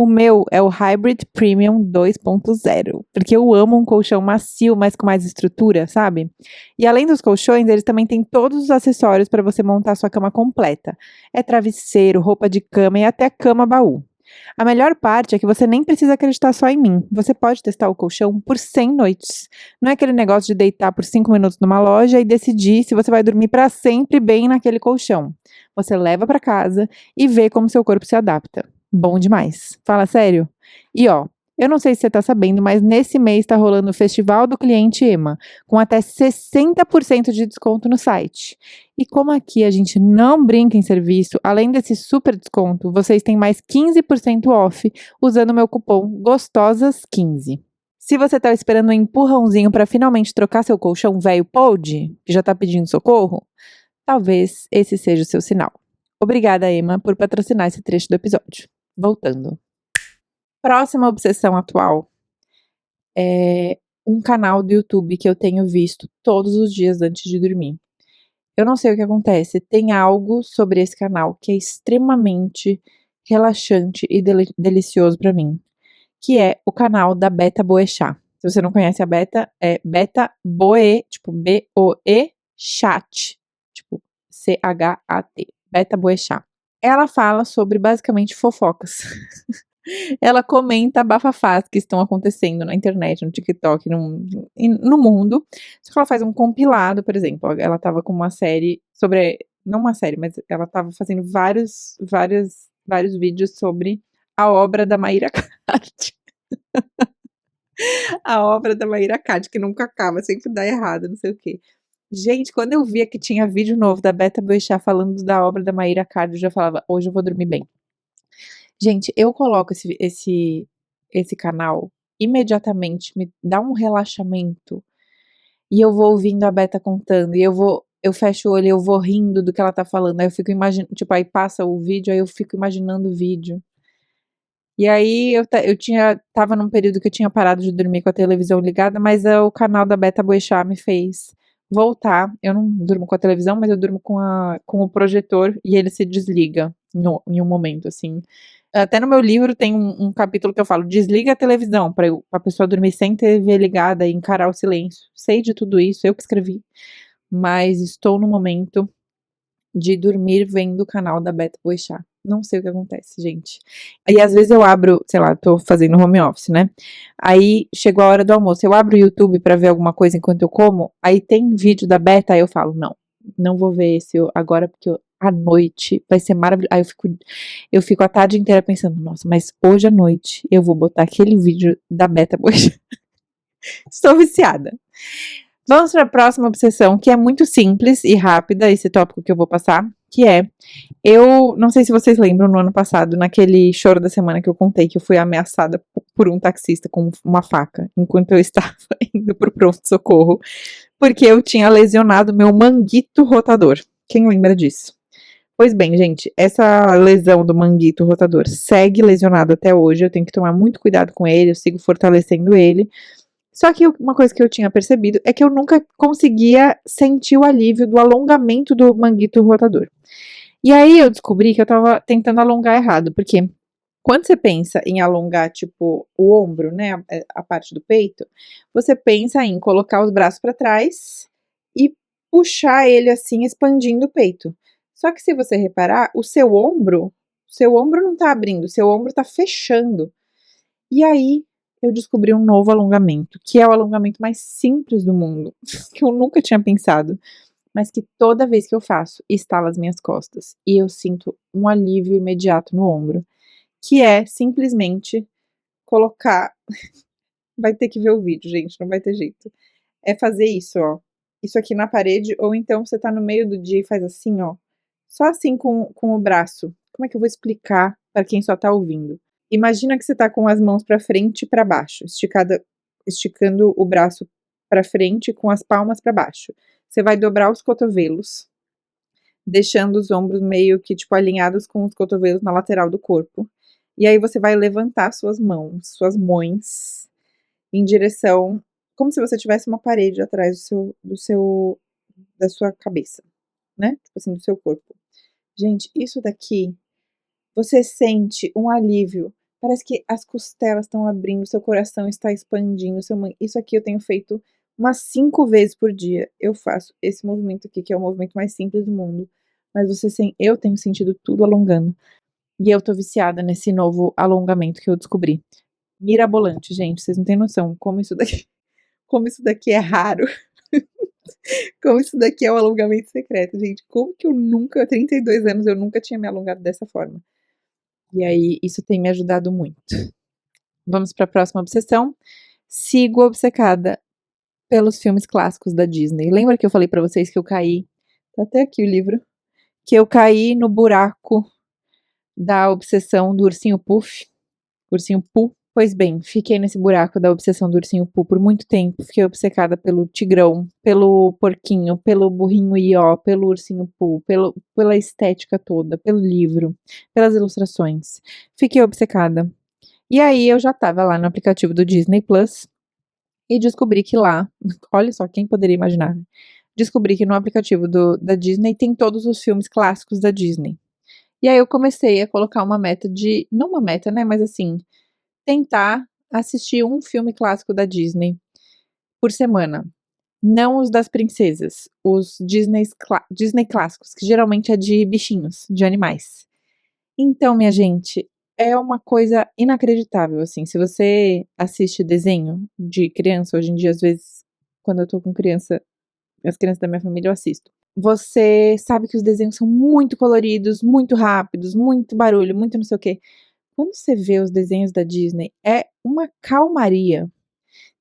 O meu é o Hybrid Premium 2.0, porque eu amo um colchão macio, mas com mais estrutura, sabe? E além dos colchões, eles também têm todos os acessórios para você montar sua cama completa. É travesseiro, roupa de cama e até cama-baú. A melhor parte é que você nem precisa acreditar só em mim. Você pode testar o colchão por 100 noites. Não é aquele negócio de deitar por 5 minutos numa loja e decidir se você vai dormir para sempre bem naquele colchão. Você leva para casa e vê como seu corpo se adapta. Bom demais. Fala sério. E ó, eu não sei se você tá sabendo, mas nesse mês tá rolando o Festival do Cliente EMA, com até 60% de desconto no site. E como aqui a gente não brinca em serviço, além desse super desconto, vocês têm mais 15% off usando o meu cupom GOSTOSAS15. Se você tá esperando um empurrãozinho para finalmente trocar seu colchão velho podre, que já tá pedindo socorro, talvez esse seja o seu sinal. Obrigada, EMA, por patrocinar esse trecho do episódio. Voltando. Próxima obsessão atual é um canal do YouTube que eu tenho visto todos os dias antes de dormir. Eu não sei o que acontece, tem algo sobre esse canal que é extremamente relaxante e delicioso pra mim, que é o canal da Beta Boechat. Se você não conhece a Beta, é Beta Boe, tipo B-O-E, Chat, tipo C-H-A-T, Beta Boechat. Ela fala sobre basicamente fofocas. Ela comenta bafafás que estão acontecendo na internet, no TikTok, no mundo. Só que ela faz um compilado, por exemplo. Ela tava com uma série sobre. Não uma série, mas ela tava fazendo vários vídeos sobre a obra da Mayra Card. A obra da Mayra Card, que nunca acaba, sempre dá errado, não sei o quê. Gente, quando eu via que tinha vídeo novo da Beta Boechat falando da obra da Mayra Card, eu já falava, hoje eu vou dormir bem. Gente, eu coloco esse canal, imediatamente me dá um relaxamento, e eu vou ouvindo a Beta contando, e eu fecho o olho e eu vou rindo do que ela tá falando, aí eu fico imaginando, tipo, aí passa o vídeo, aí eu fico imaginando o vídeo. E aí tava num período que eu tinha parado de dormir com a televisão ligada, mas o canal da Beta Boechat me fez voltar. Eu não durmo com a televisão, mas eu durmo com o projetor e ele se desliga em um momento, assim. Até no meu livro tem um capítulo que eu falo, desliga a televisão, pra pessoa dormir sem TV ligada e encarar o silêncio. Sei de tudo isso, eu que escrevi, mas estou no momento de dormir vendo o canal da Beta Boechat. Não sei o que acontece, gente. Aí às vezes eu abro, sei lá, tô fazendo home office, né? Aí chegou a hora do almoço, eu abro o YouTube pra ver alguma coisa enquanto eu como, aí tem vídeo da Beta, aí eu falo, não vou ver esse agora porque à noite vai ser maravilhoso. Aí eu fico a tarde inteira pensando, nossa, mas hoje à noite eu vou botar aquele vídeo da Beta Boechat. Estou viciada. Vamos para a próxima obsessão, que é muito simples e rápida, esse tópico que eu vou passar, que é, eu não sei se vocês lembram, no ano passado, naquele choro da semana que eu contei, que eu fui ameaçada por um taxista com uma faca, enquanto eu estava indo pro pronto-socorro, porque eu tinha lesionado meu manguito rotador. Quem lembra disso? Pois bem, gente, essa lesão do manguito rotador segue lesionado até hoje, eu tenho que tomar muito cuidado com ele, eu sigo fortalecendo ele. Só que uma coisa que eu tinha percebido é que eu nunca conseguia sentir o alívio do alongamento do manguito rotador. E aí eu descobri que eu tava tentando alongar errado, porque quando você pensa em alongar, tipo, o ombro, né, a parte do peito, você pensa em colocar os braços para trás e puxar ele assim, expandindo o peito. Só que se você reparar, o seu ombro não tá abrindo, o seu ombro tá fechando. E aí eu descobri um novo alongamento, que é o alongamento mais simples do mundo, que eu nunca tinha pensado, mas que toda vez que eu faço, estala as minhas costas e eu sinto um alívio imediato no ombro, que é simplesmente colocar, vai ter que ver o vídeo, gente, não vai ter jeito. É fazer isso, ó. Isso aqui na parede, ou então você tá no meio do dia e faz assim, ó. só assim com o braço. Como é que eu vou explicar para quem só tá ouvindo? Imagina que você tá com as mãos para frente e para baixo, esticando o braço para frente com as palmas para baixo. Você vai dobrar os cotovelos, deixando os ombros meio que tipo alinhados com os cotovelos na lateral do corpo. E aí você vai levantar suas mãos, suas mãos, em direção, como se você tivesse uma parede atrás da sua cabeça, né? Tipo assim, do seu corpo. Gente, isso daqui, você sente um alívio. Parece que as costelas estão abrindo, seu coração está expandindo. Isso aqui eu tenho feito umas 5 vezes por dia. Eu faço esse movimento aqui, que é o movimento mais simples do mundo. Mas eu tenho sentido tudo alongando. E eu tô viciada nesse novo alongamento que eu descobri. Mirabolante, gente. Vocês não têm noção como isso daqui é raro. Como isso daqui é um alongamento secreto, gente. Como que eu nunca, 32 anos, eu nunca tinha me alongado dessa forma. E aí, isso tem me ajudado muito. Vamos para a próxima obsessão. Sigo obcecada pelos filmes clássicos da Disney. Lembra que eu falei pra vocês que eu caí? Tá até aqui o livro. Que eu caí no buraco da obsessão do Ursinho Puff. Ursinho Pooh. Pois bem, fiquei nesse buraco da obsessão do Ursinho Pooh por muito tempo. Fiquei obcecada pelo Tigrão, pelo Porquinho, pelo Burrinho Ió, pelo Ursinho Pooh, pela estética toda, pelo livro, pelas ilustrações. Fiquei obcecada. E aí eu já tava lá no aplicativo do Disney Plus e descobri que lá, olha só, quem poderia imaginar, né? Descobri que no aplicativo da Disney tem todos os filmes clássicos da Disney. E aí eu comecei a colocar uma meta não uma meta, né, mas assim, tentar assistir um filme clássico da Disney por semana. Não os das princesas, os Disney clássicos, que geralmente é de bichinhos, de animais. Então, minha gente, é uma coisa inacreditável, assim. Se você assiste desenho de criança, hoje em dia, às vezes, quando eu tô com criança, as crianças da minha família eu assisto. Você sabe que os desenhos são muito coloridos, muito rápidos, muito barulho, muito não sei o quê. Quando você vê os desenhos da Disney, é uma calmaria.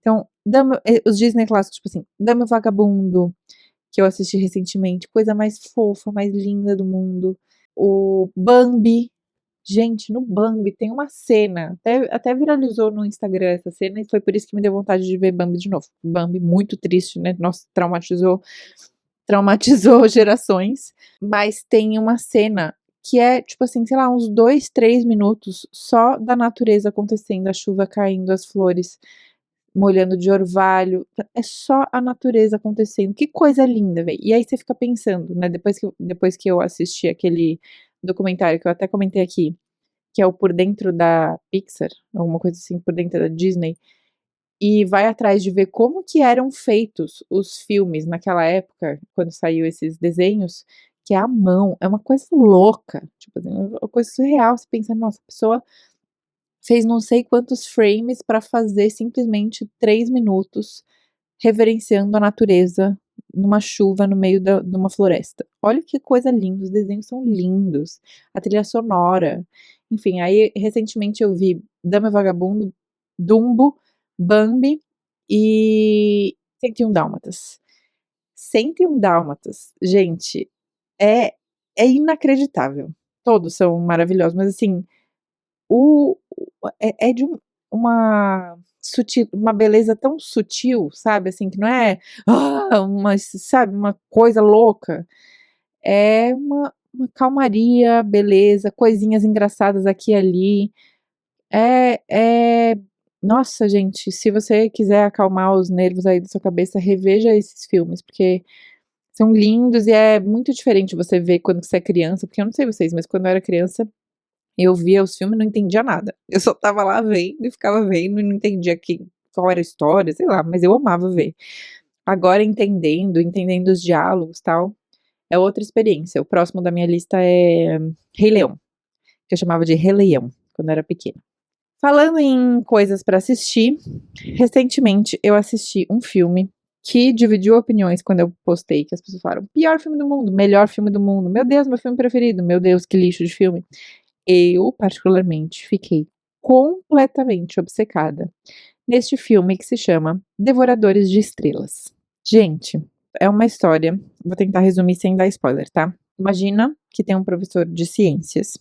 Então, os Disney clássicos, tipo assim, Dama e o Vagabundo, que eu assisti recentemente, coisa mais fofa, mais linda do mundo. O Bambi. Gente, no Bambi tem uma cena, até viralizou no Instagram essa cena, e foi por isso que me deu vontade de ver Bambi de novo. Bambi muito triste, né? Nossa, traumatizou gerações. Mas tem uma cena que é, tipo assim, sei lá, uns 2, 3 minutos só da natureza acontecendo, a chuva caindo, as flores molhando de orvalho, é só a natureza acontecendo. Que coisa linda, velho. E aí você fica pensando, né, depois que eu assisti aquele documentário que eu até comentei aqui, que é o Por Dentro da Pixar, alguma coisa assim, Por Dentro da Disney, e vai atrás de ver como que eram feitos os filmes naquela época, quando saiu esses desenhos, que é à mão, é uma coisa louca, tipo assim, uma coisa surreal, você pensa, nossa, a pessoa fez não sei quantos frames para fazer simplesmente 3 minutos reverenciando a natureza numa chuva no meio de uma floresta. Olha que coisa linda, os desenhos são lindos, a trilha sonora. Enfim, aí recentemente eu vi Dama e Vagabundo, Dumbo, Bambi e 101 Dálmatas. 101 Dálmatas, gente, é, é inacreditável. Todos são maravilhosos, mas assim, o é de uma beleza tão sutil, sabe, assim, que não é, sabe, uma coisa louca. É uma calmaria, beleza, coisinhas engraçadas aqui e ali. Nossa, gente, se você quiser acalmar os nervos aí da sua cabeça, reveja esses filmes, porque são lindos e é muito diferente você ver quando você é criança, porque eu não sei vocês, mas quando eu era criança eu via os filmes e não entendia nada. Eu só estava lá vendo e ficava vendo e não entendia qual era a história, sei lá, mas eu amava ver. Agora entendendo os diálogos, tal, é outra experiência. O próximo da minha lista é Rei Leão, que eu chamava de Rei Leão quando eu era pequena. Falando em coisas pra assistir, recentemente eu assisti um filme que dividiu opiniões quando eu postei, que as pessoas falaram: pior filme do mundo, melhor filme do mundo, meu Deus, meu filme preferido, meu Deus, que lixo de filme. Eu, particularmente, fiquei completamente obcecada neste filme que se chama Devoradores de Estrelas. Gente, é uma história, vou tentar resumir sem dar spoiler, tá? Imagina que tem um professor de ciências.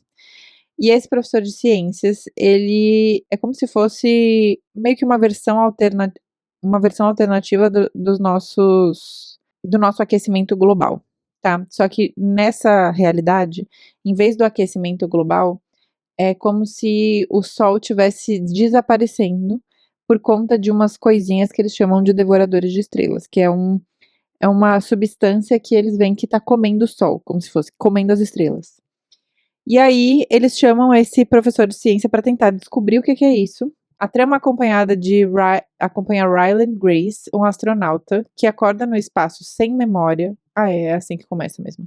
E esse professor de ciências, ele é como se fosse meio que uma versão alternativa do nosso aquecimento global, tá? Só que nessa realidade, em vez do aquecimento global, é como se o Sol tivesse desaparecendo por conta de umas coisinhas que eles chamam de devoradores de estrelas, que é uma substância que eles veem que está comendo o Sol, como se fosse comendo as estrelas. E aí eles chamam esse professor de ciência para tentar descobrir o que é isso. A trama acompanha Ryland Grace, um astronauta que acorda no espaço sem memória. Ah, é assim que começa mesmo.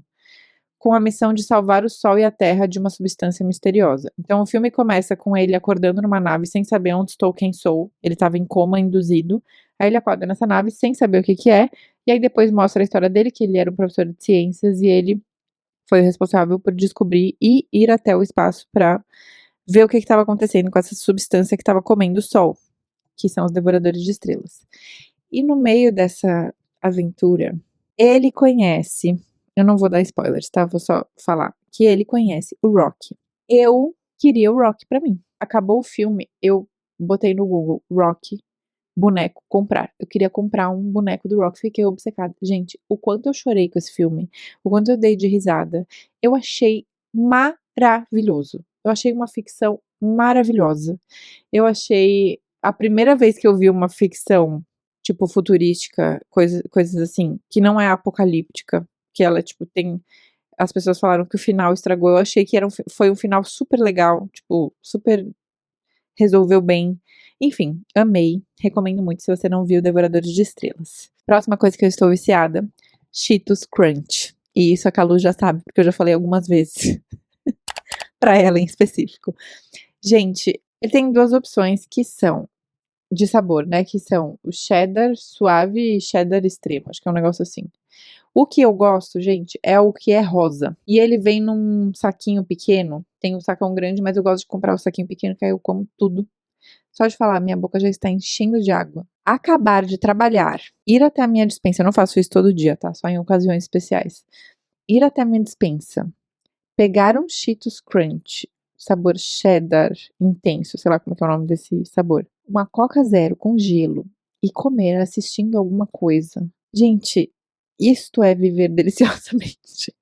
Com a missão de salvar o Sol e a Terra de uma substância misteriosa. Então o filme começa com ele acordando numa nave sem saber onde estou, quem sou. Ele estava em coma induzido. Aí ele acorda nessa nave sem saber o que é. E aí depois mostra a história dele, que ele era um professor de ciências e ele foi o responsável por descobrir e ir até o espaço para ver o que estava acontecendo com essa substância que estava comendo o Sol, que são os devoradores de estrelas. E no meio dessa aventura, ele conhece, eu não vou dar spoilers, tá? Vou só falar que ele conhece o Rocky. Eu queria o Rocky pra mim. Acabou o filme, eu botei no Google Rocky boneco comprar. Eu queria comprar um boneco do Rock, fiquei obcecada. Gente, o quanto eu chorei com esse filme, o quanto eu dei de risada, eu achei maravilhoso. Eu achei uma ficção maravilhosa. Eu achei a primeira vez que eu vi uma ficção tipo futurística, coisas assim, que não é apocalíptica, que ela tipo tem as pessoas falaram que o final estragou. Eu achei que foi um final super legal, tipo, super resolveu bem. Enfim, amei. Recomendo muito se você não viu Devoradores de Estrelas. Próxima coisa que eu estou viciada: Cheetos Crunch. E isso a Calu já sabe, porque eu já falei algumas vezes. Pra ela em específico. Gente, ele tem duas opções que são de sabor, né? Que são o cheddar suave e cheddar extremo. Acho que é um negócio assim. O que eu gosto, gente, é o que é rosa. E ele vem num saquinho pequeno. Tem um sacão grande, mas eu gosto de comprar o saquinho pequeno, que aí eu como tudo. Só de falar, minha boca já está enchendo de água. Acabar de trabalhar, ir até a minha despensa. Eu não faço isso todo dia, tá? Só em ocasiões especiais. Ir até a minha despensa, pegar um Cheetos Crunch, sabor cheddar intenso, sei lá como é que é o nome desse sabor. Uma Coca Zero com gelo e comer assistindo alguma coisa. Gente, isto é viver deliciosamente.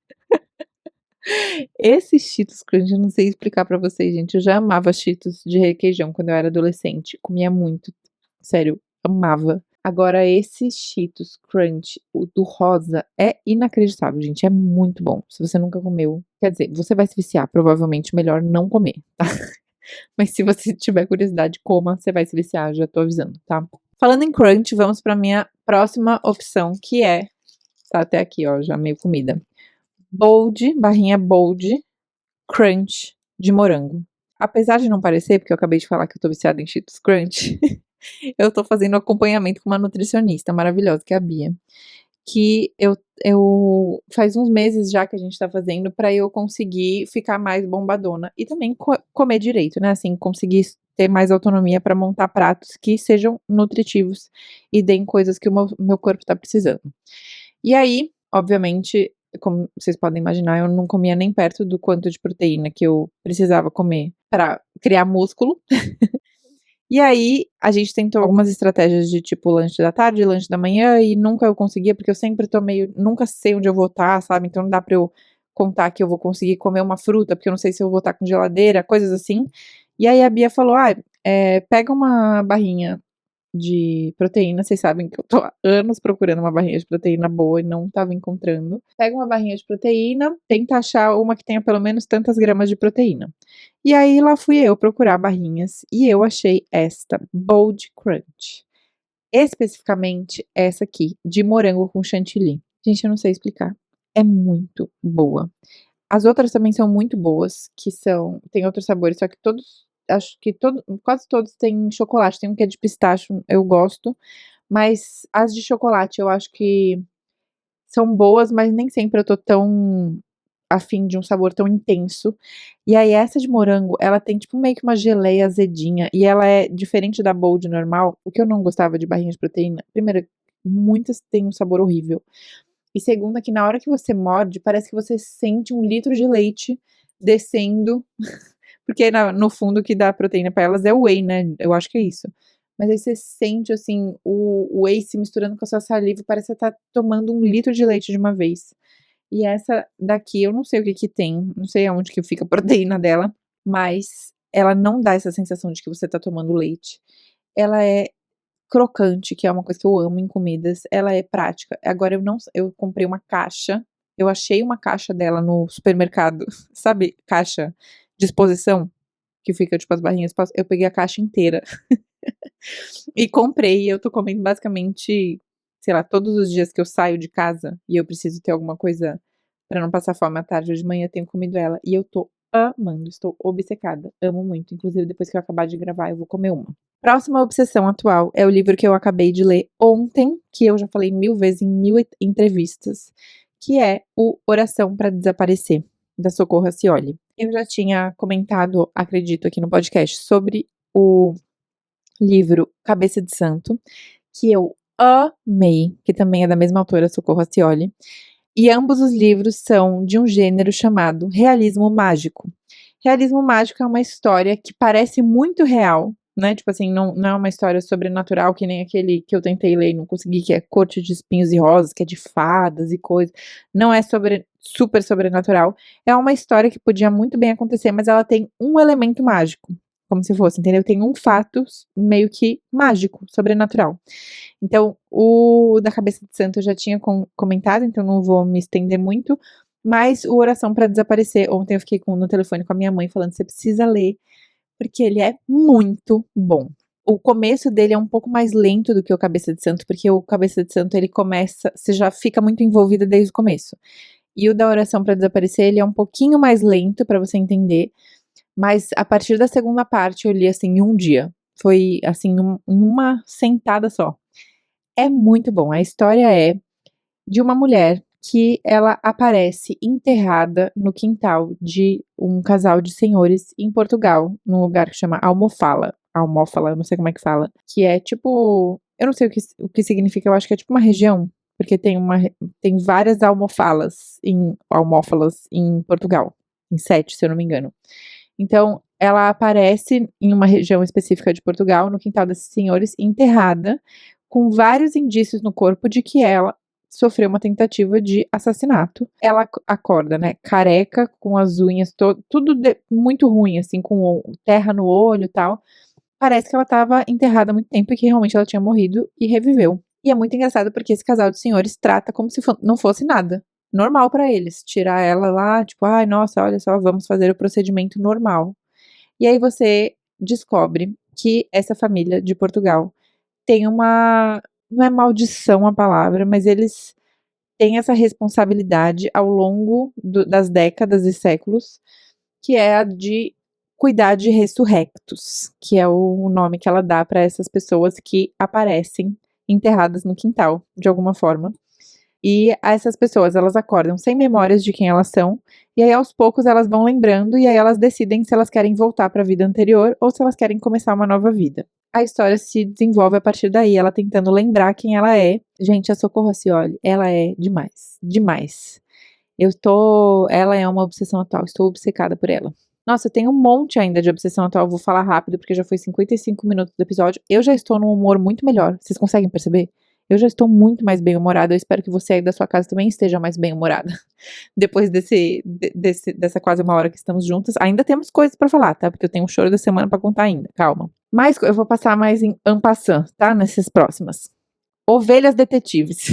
Esse Cheetos Crunch, eu não sei explicar pra vocês, gente. Eu já amava Cheetos de requeijão quando eu era adolescente. Comia muito. Sério, amava. Agora, esse Cheetos Crunch, o do rosa, é inacreditável, gente. É muito bom. Se você nunca comeu, quer dizer, você vai se viciar. Provavelmente melhor não comer, tá? Mas se você tiver curiosidade, coma, você vai se viciar. Já tô avisando, tá? Falando em crunch, vamos pra minha próxima opção, que é... Tá até aqui, ó, já meio comida. Bold, barrinha Bold, Crunch de morango. Apesar de não parecer, porque eu acabei de falar que eu tô viciada em Cheetos Crunch, eu tô fazendo acompanhamento com uma nutricionista maravilhosa, que é a Bia. Que eu faz uns meses já que a gente tá fazendo pra eu conseguir ficar mais bombadona e também comer direito, né? Assim, conseguir ter mais autonomia pra montar pratos que sejam nutritivos e deem coisas que o meu corpo tá precisando. E aí, obviamente, como vocês podem imaginar, eu não comia nem perto do quanto de proteína que eu precisava comer para criar músculo. E aí, a gente tentou algumas estratégias de tipo lanche da tarde, lanche da manhã, e nunca eu conseguia, porque eu sempre tô meio. Nunca sei onde eu vou estar, sabe? Então não dá pra eu contar que eu vou conseguir comer uma fruta, porque eu não sei se eu vou estar com geladeira, coisas assim. E aí a Bia falou: ah, pega uma barrinha de proteína. Vocês sabem que eu tô há anos procurando uma barrinha de proteína boa e não tava encontrando. Pega uma barrinha de proteína, tenta achar uma que tenha pelo menos tantas gramas de proteína. E aí lá fui eu procurar barrinhas e eu achei esta Bold Crunch. Especificamente essa aqui, de morango com chantilly. Gente, eu não sei explicar. É muito boa. As outras também são muito boas, que são, tem outros sabores, só que todos, acho que quase todos têm chocolate. Tem um que é de pistache, eu gosto, mas as de chocolate eu acho que são boas, mas nem sempre eu tô tão afim de um sabor tão intenso. E aí essa de morango, ela tem tipo meio que uma geleia azedinha e ela é diferente da Bold normal. O que eu não gostava de barrinha de proteína, primeiro, muitas têm um sabor horrível. E segunda, que na hora que você morde, parece que você sente 1 litro de leite descendo, porque no fundo o que dá proteína pra elas é o whey, né, eu acho que é isso. Mas aí você sente, assim, o whey se misturando com a sua saliva, parece que você tá tomando 1 litro de leite de uma vez. E essa daqui eu não sei o que que tem, não sei aonde que fica a proteína dela, mas ela não dá essa sensação de que você tá tomando leite. Ela é crocante, que é uma coisa que eu amo em comidas, ela é prática. Agora eu comprei uma caixa, eu achei uma caixa dela no supermercado, sabe, caixa de exposição, que fica tipo as barrinhas, eu peguei a caixa inteira e comprei, e eu tô comendo basicamente, sei lá, todos os dias que eu saio de casa e eu preciso ter alguma coisa pra não passar fome à tarde ou de manhã, eu tenho comido ela e eu tô amando, estou obcecada, amo muito, inclusive depois que eu acabar de gravar eu vou comer uma. Próxima obsessão atual é o livro que eu acabei de ler ontem, que eu já falei 1000 vezes em 1000 entrevistas, que é o Oração pra Desaparecer, da Socorro Racioli. Eu já tinha comentado, acredito, aqui no podcast, sobre o livro Cabeça de Santo, que eu amei, que também é da mesma autora, Socorro Racioli, e ambos os livros são de um gênero chamado realismo mágico. Realismo mágico é uma história que parece muito real, né, tipo assim, não é uma história sobrenatural que nem aquele que eu tentei ler e não consegui, que é Corte de Espinhos e Rosas, que é de fadas e coisa, não é super sobrenatural, é uma história que podia muito bem acontecer, mas ela tem um elemento mágico, como se fosse, entendeu? Tem um fato meio que mágico, sobrenatural. Então, o da Cabeça de Santo eu já tinha comentado, então não vou me estender muito, mas o Oração pra Desaparecer, ontem eu fiquei no telefone com a minha mãe falando: "Você precisa ler, porque ele é muito bom". O começo dele é um pouco mais lento do que o Cabeça de Santo, porque o Cabeça de Santo ele começa, você já fica muito envolvida desde o começo. E o da Oração pra Desaparecer, ele é um pouquinho mais lento pra você entender, mas a partir da segunda parte eu li, assim, em um dia. Foi, assim, em uma sentada só. É muito bom. A história é de uma mulher que ela aparece enterrada no quintal de um casal de senhores em Portugal, num lugar que chama Almofala. Almófala, eu não sei como é que fala. Que é tipo, eu não sei o que significa, eu acho que é tipo uma região, porque tem várias almófalas em Portugal, em 7, se eu não me engano. Então, ela aparece em uma região específica de Portugal, no quintal desses senhores, enterrada, com vários indícios no corpo de que ela sofreu uma tentativa de assassinato. Ela acorda, né, careca, com as unhas, tudo muito ruim, assim, com terra no olho e tal. Parece que ela estava enterrada há muito tempo e que realmente ela tinha morrido e reviveu. E é muito engraçado porque esse casal de senhores trata como se não fosse nada. Normal pra eles, tirar ela lá, tipo, ai, nossa, olha só, vamos fazer o procedimento normal. E aí você descobre que essa família de Portugal tem não é maldição a palavra, mas eles têm essa responsabilidade ao longo das décadas e séculos, que é a de cuidar de ressurrectos, que é o nome que ela dá para essas pessoas que aparecem enterradas no quintal, de alguma forma. E essas pessoas, elas acordam sem memórias de quem elas são, e aí aos poucos elas vão lembrando, e aí elas decidem se elas querem voltar para a vida anterior ou se elas querem começar uma nova vida. A história se desenvolve a partir daí, ela tentando lembrar quem ela é. Gente, a Socorro Racioli, ela é demais, demais. Ela é uma obsessão atual, estou obcecada por ela. Nossa, eu tenho um monte ainda de obsessão atual, vou falar rápido porque já foi 55 minutos do episódio. Eu já estou num humor muito melhor, vocês conseguem perceber? Eu já estou muito mais bem-humorada, eu espero que você aí da sua casa também esteja mais bem-humorada. Depois dessa quase uma hora que estamos juntas, ainda temos coisas pra falar, tá? Porque eu tenho um choro da semana pra contar ainda, calma. Mas eu vou passar mais em en passant, tá? Nessas próximas. Ovelhas Detetives.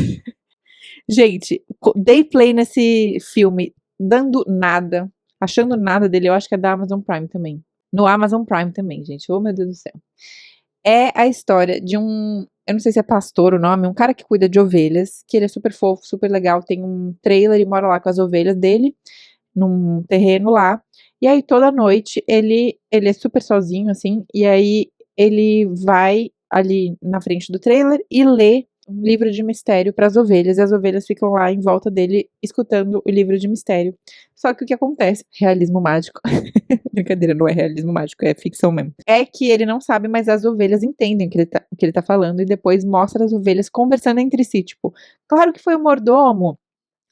Gente, dei play nesse filme dando nada, achando nada dele, eu acho que é da Amazon Prime também. No Amazon Prime também, gente. Oh, meu Deus do céu. É a história de eu não sei se é pastor o nome, um cara que cuida de ovelhas, que ele é super fofo, super legal, tem um trailer e mora lá com as ovelhas dele, num terreno lá. E aí toda noite ele é super sozinho, assim, e aí ele vai ali na frente do trailer e lê um livro de mistério para as ovelhas, e as ovelhas ficam lá em volta dele escutando o livro de mistério. Só que o que acontece? Realismo mágico. Brincadeira, não é realismo mágico, é ficção mesmo. É que ele não sabe, mas as ovelhas entendem o que ele tá falando, e depois mostra as ovelhas conversando entre si, tipo, claro que foi o mordomo.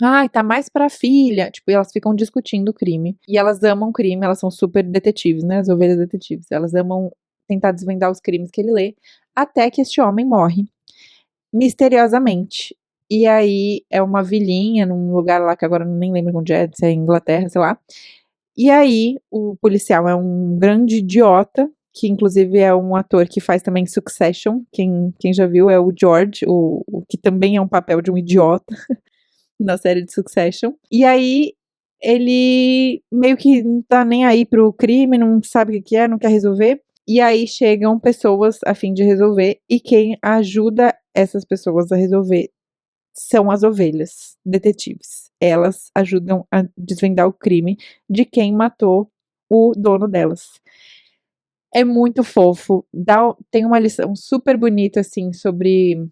Ai, tá mais pra filha. Tipo, e elas ficam discutindo o crime. E elas amam o crime, elas são super detetives, né? As ovelhas detetives. Elas amam tentar desvendar os crimes que ele lê. Até que este homem morre, misteriosamente. E aí é uma vilinha num lugar lá que agora eu nem lembro onde é, se é Inglaterra, sei lá. E aí o policial é um grande idiota, que inclusive é um ator que faz também Succession. Quem já viu é o George, o que também é um papel de um idiota na série de Succession. E aí ele meio que não tá nem aí pro crime, não sabe o que é, não quer resolver. E aí chegam pessoas a fim de resolver, e quem ajuda essas pessoas a resolver são as ovelhas detetives. Elas ajudam a desvendar o crime de quem matou o dono delas. É muito fofo. Tem uma lição super bonita, assim, sobre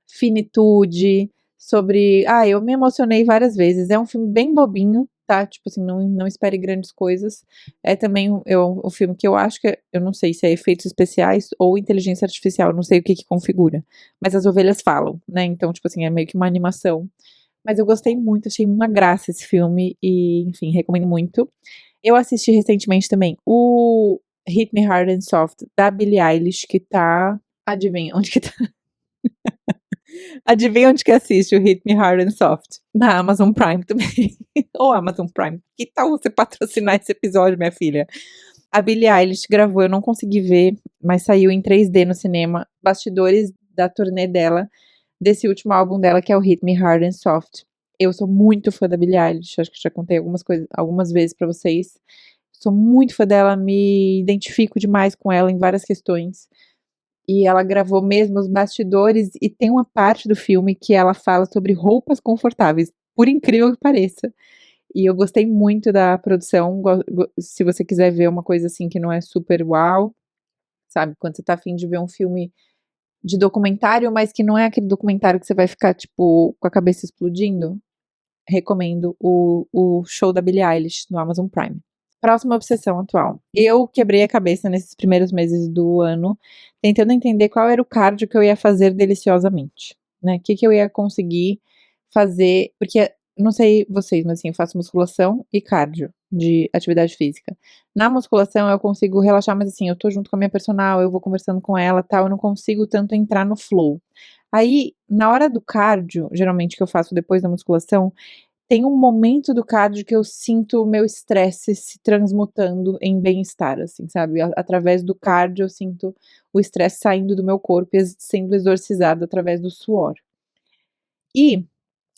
finitude, sobre. Ah, eu me emocionei várias vezes. É um filme bem bobinho, tá? Tipo assim, não espere grandes coisas. É também um filme que eu acho que. Eu não sei se é efeitos especiais ou inteligência artificial, não sei o que configura. Mas as ovelhas falam, né? Então, tipo assim, é meio que uma animação. Mas eu gostei muito, achei uma graça esse filme e, enfim, recomendo muito. Eu assisti recentemente também o Hit Me Hard and Soft da Billie Eilish, que tá. Adivinha onde que tá? Adivinha onde que assiste o Hit Me Hard and Soft? Na Amazon Prime também. Ou Amazon Prime. Que tal você patrocinar esse episódio, minha filha? A Billie Eilish gravou, eu não consegui ver, mas saiu em 3D no cinema, bastidores da turnê dela, desse último álbum dela, que é o Hit Me Hard and Soft. Eu sou muito fã da Billie Eilish, acho que já contei algumas coisas, algumas vezes pra vocês. Sou muito fã dela, me identifico demais com ela em várias questões. E ela gravou mesmo os bastidores, e tem uma parte do filme que ela fala sobre roupas confortáveis, por incrível que pareça. E eu gostei muito da produção. Se você quiser ver uma coisa assim que não é super uau, sabe? Quando você tá afim de ver um filme de documentário, mas que não é aquele documentário que você vai ficar, tipo, com a cabeça explodindo, recomendo o show da Billie Eilish no Amazon Prime. Próxima obsessão atual. Eu quebrei a cabeça nesses primeiros meses do ano, tentando entender qual era o cardio que eu ia fazer deliciosamente, né? O que que eu ia conseguir fazer, porque não sei vocês, mas assim, eu faço musculação e cardio de atividade física. Na musculação eu consigo relaxar, mas assim, eu tô junto com a minha personal, eu vou conversando com ela, tal, eu não consigo tanto entrar no flow. Aí, na hora do cardio, geralmente que eu faço depois da musculação, tem um momento do cardio que eu sinto o meu estresse se transmutando em bem-estar, assim, sabe? Através do cardio eu sinto o estresse saindo do meu corpo e sendo exorcizado através do suor. E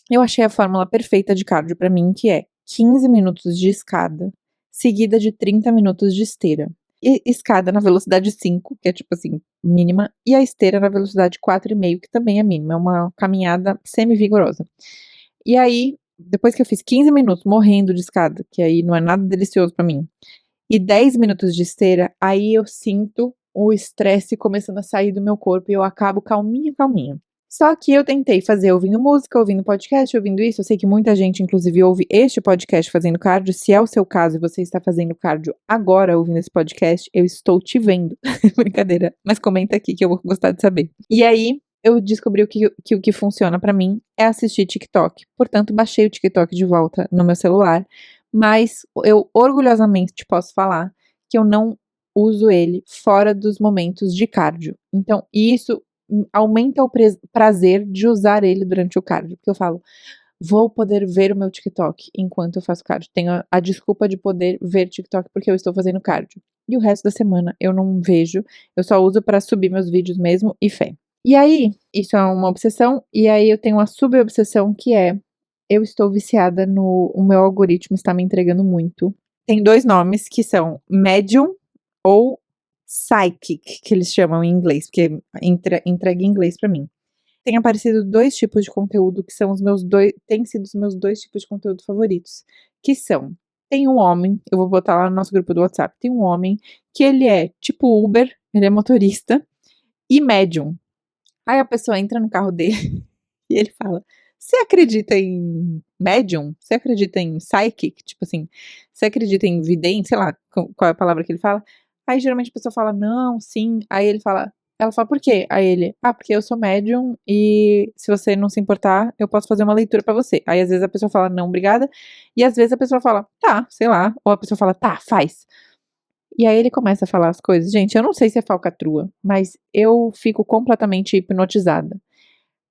eu achei a fórmula perfeita de cardio pra mim, que é 15 minutos de escada, seguida de 30 minutos de esteira. E escada na velocidade 5, que é tipo assim, mínima, e a esteira na velocidade 4,5, que também é mínima, é uma caminhada semi-vigorosa. E aí, depois que eu fiz 15 minutos morrendo de escada, que aí não é nada delicioso pra mim, e 10 minutos de esteira, aí eu sinto o estresse começando a sair do meu corpo e eu acabo calminha, calminha. Só que eu tentei fazer ouvindo música, ouvindo podcast, ouvindo isso. Eu sei que muita gente, inclusive, ouve este podcast fazendo cardio. Se é o seu caso e você está fazendo cardio agora, ouvindo esse podcast, eu estou te vendo. Brincadeira. Mas comenta aqui que eu vou gostar de saber. E aí, eu descobri o que funciona pra mim é assistir TikTok. Portanto, baixei o TikTok de volta no meu celular. Mas eu orgulhosamente posso falar que eu não uso ele fora dos momentos de cardio. Então, isso aumenta o prazer de usar ele durante o cardio, porque eu falo, vou poder ver o meu TikTok enquanto eu faço cardio. Tenho a desculpa de poder ver TikTok porque eu estou fazendo cardio. E o resto da semana eu não vejo, eu só uso para subir meus vídeos mesmo e fé. E aí, isso é uma obsessão, e aí eu tenho uma subobsessão que é, eu estou viciada no, o meu algoritmo está me entregando muito. Tem dois nomes que são Medium ou Psychic, que eles chamam em inglês, porque entrega em inglês pra mim. Tem aparecido dois tipos de conteúdo que são os meus dois, têm sido os meus dois tipos de conteúdo favoritos, que são, tem um homem, eu vou botar lá no nosso grupo do WhatsApp, tem um homem que ele é tipo Uber, ele é motorista e médium. Aí a pessoa entra no carro dele e ele fala: "Você acredita em médium? Você acredita em psychic?" Tipo assim, "Você acredita em vidente?", sei lá qual é a palavra que ele fala. Aí geralmente a pessoa fala: "Não, sim". Aí ele fala: Ela fala, por quê? Aí ele, porque eu sou médium e se você não se importar, eu posso fazer uma leitura pra você. Aí às vezes a pessoa fala, não, obrigada. E às vezes a pessoa fala, tá, sei lá. Ou a pessoa fala, tá, faz. E aí ele começa a falar as coisas. Gente, eu não sei se é falcatrua, mas eu fico completamente hipnotizada.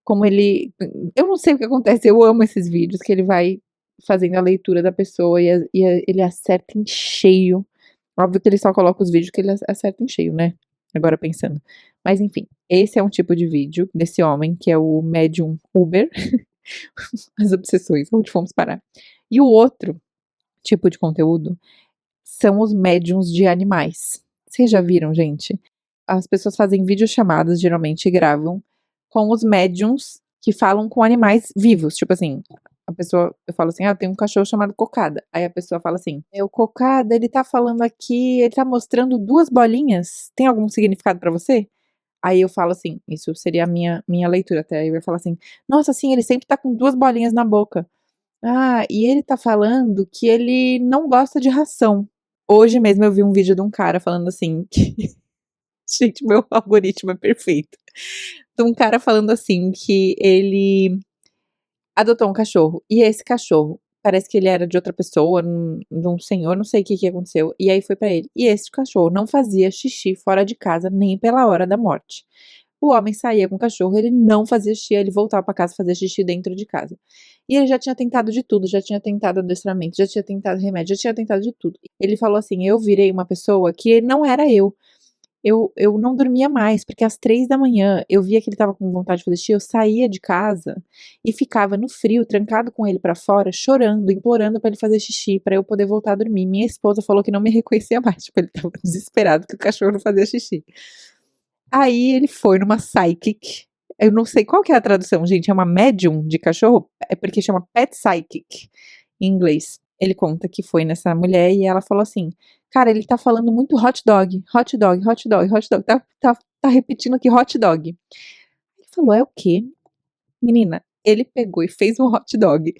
Como ele. Eu não sei o que acontece, eu amo esses vídeos que ele vai fazendo a leitura da pessoa e ele acerta em cheio. Óbvio que ele só coloca os vídeos que ele acerta em cheio, né? Agora pensando. Mas enfim, esse é um tipo de vídeo desse homem, que é o médium Uber. As obsessões, onde fomos parar. E o outro tipo de conteúdo são os médiums de animais. Vocês já viram, gente? As pessoas fazem videochamadas, geralmente, e gravam com os médiums que falam com animais vivos. Tipo assim, a pessoa, eu falo assim, tem um cachorro chamado Cocada. Aí a pessoa fala assim, o Cocada, ele tá falando aqui, ele tá mostrando 2 bolinhas. Tem algum significado pra você? Aí eu falo assim, isso seria a minha leitura até. Aí eu ia falar assim, nossa, sim, ele sempre tá com 2 bolinhas na boca. E ele tá falando que ele não gosta de ração. Hoje mesmo eu vi um vídeo de um cara falando assim, que gente, meu algoritmo é perfeito. De um cara falando assim que ele adotou um cachorro, e esse cachorro, parece que ele era de outra pessoa, de um senhor, não sei o que aconteceu, e aí foi pra ele. E esse cachorro não fazia xixi fora de casa nem pela hora da morte. O homem saía com o cachorro, ele não fazia xixi, ele voltava pra casa fazer xixi dentro de casa. E ele já tinha tentado de tudo, já tinha tentado adestramento, já tinha tentado remédio, já tinha tentado de tudo. Ele falou assim: eu virei uma pessoa que não era eu. Eu não dormia mais, porque às 3 da manhã eu via que ele estava com vontade de fazer xixi, eu saía de casa e ficava no frio, trancado com ele pra fora, chorando, implorando pra ele fazer xixi, pra eu poder voltar a dormir. Minha esposa falou que não me reconhecia mais, tipo, ele tava desesperado que o cachorro não fazia xixi. Aí ele foi numa psychic, eu não sei qual que é a tradução, gente, é uma médium de cachorro? É porque chama pet psychic, em inglês. Ele conta que foi nessa mulher e ela falou assim: "Cara, ele tá falando muito hot dog, hot dog, hot dog, hot dog, tá repetindo aqui hot dog". Ele falou: "É o quê?". Menina, ele pegou e fez um hot dog,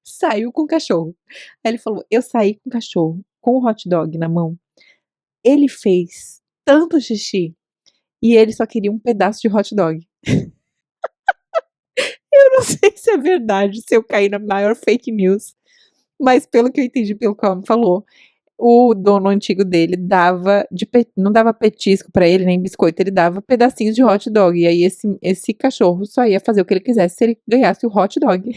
saiu com o cachorro. Aí ele falou: "Eu saí com o cachorro, com o hot dog na mão, ele fez tanto xixi e ele só queria um pedaço de hot dog". Eu não sei se é verdade, se eu caí na maior fake news, mas pelo que eu entendi, pelo que ela me falou, o dono antigo dele dava não dava petisco pra ele, nem biscoito, ele dava pedacinhos de hot dog, e aí esse cachorro só ia fazer o que ele quisesse se ele ganhasse o hot dog.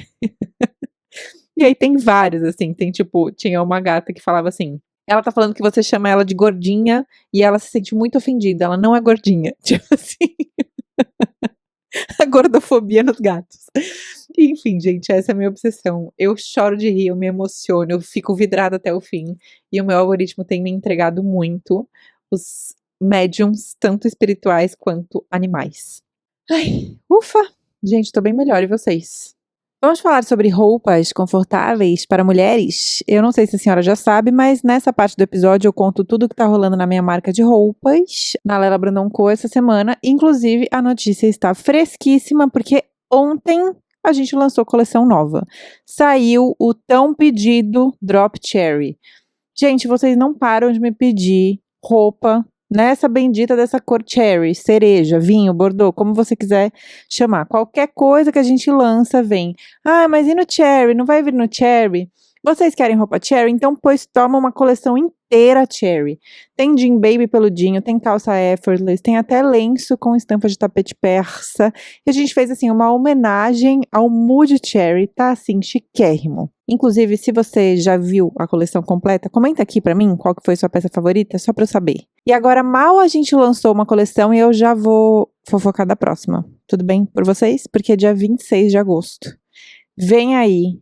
E aí tem vários, assim, tem tipo, tinha uma gata que falava assim: "Ela tá falando que você chama ela de gordinha e ela se sente muito ofendida, ela não é gordinha", tipo assim. A gordofobia nos gatos. Enfim, gente, essa é a minha obsessão. Eu choro de rir, eu me emociono, eu fico vidrada até o fim. E o meu algoritmo tem me entregado muito os médiums, tanto espirituais quanto animais. Ai, ufa! Gente, tô bem melhor, e vocês? Vamos falar sobre roupas confortáveis para mulheres? Eu não sei se a senhora já sabe, mas nessa parte do episódio eu conto tudo que tá rolando na minha marca de roupas, na Lela Brandon Co. essa semana. Inclusive, a notícia está fresquíssima, porque ontem a gente lançou coleção nova. Saiu o tão pedido Drop Cherry. Gente, vocês não param de me pedir roupa nessa bendita dessa cor cherry, cereja, vinho, bordeaux, como você quiser chamar. Qualquer coisa que a gente lança vem. Mas e no cherry? Não vai vir no cherry? Vocês querem roupa cherry? Então, pois toma uma coleção inteira cherry. Tem jean baby peludinho, tem calça effortless, tem até lenço com estampa de tapete persa. E a gente fez assim uma homenagem ao mood cherry, tá assim chiquérrimo. Inclusive, se você já viu a coleção completa, comenta aqui pra mim qual que foi sua peça favorita, só pra eu saber. E agora, mal a gente lançou uma coleção e eu já vou fofocar da próxima. Tudo bem por vocês? Porque é dia 26 de agosto. Vem aí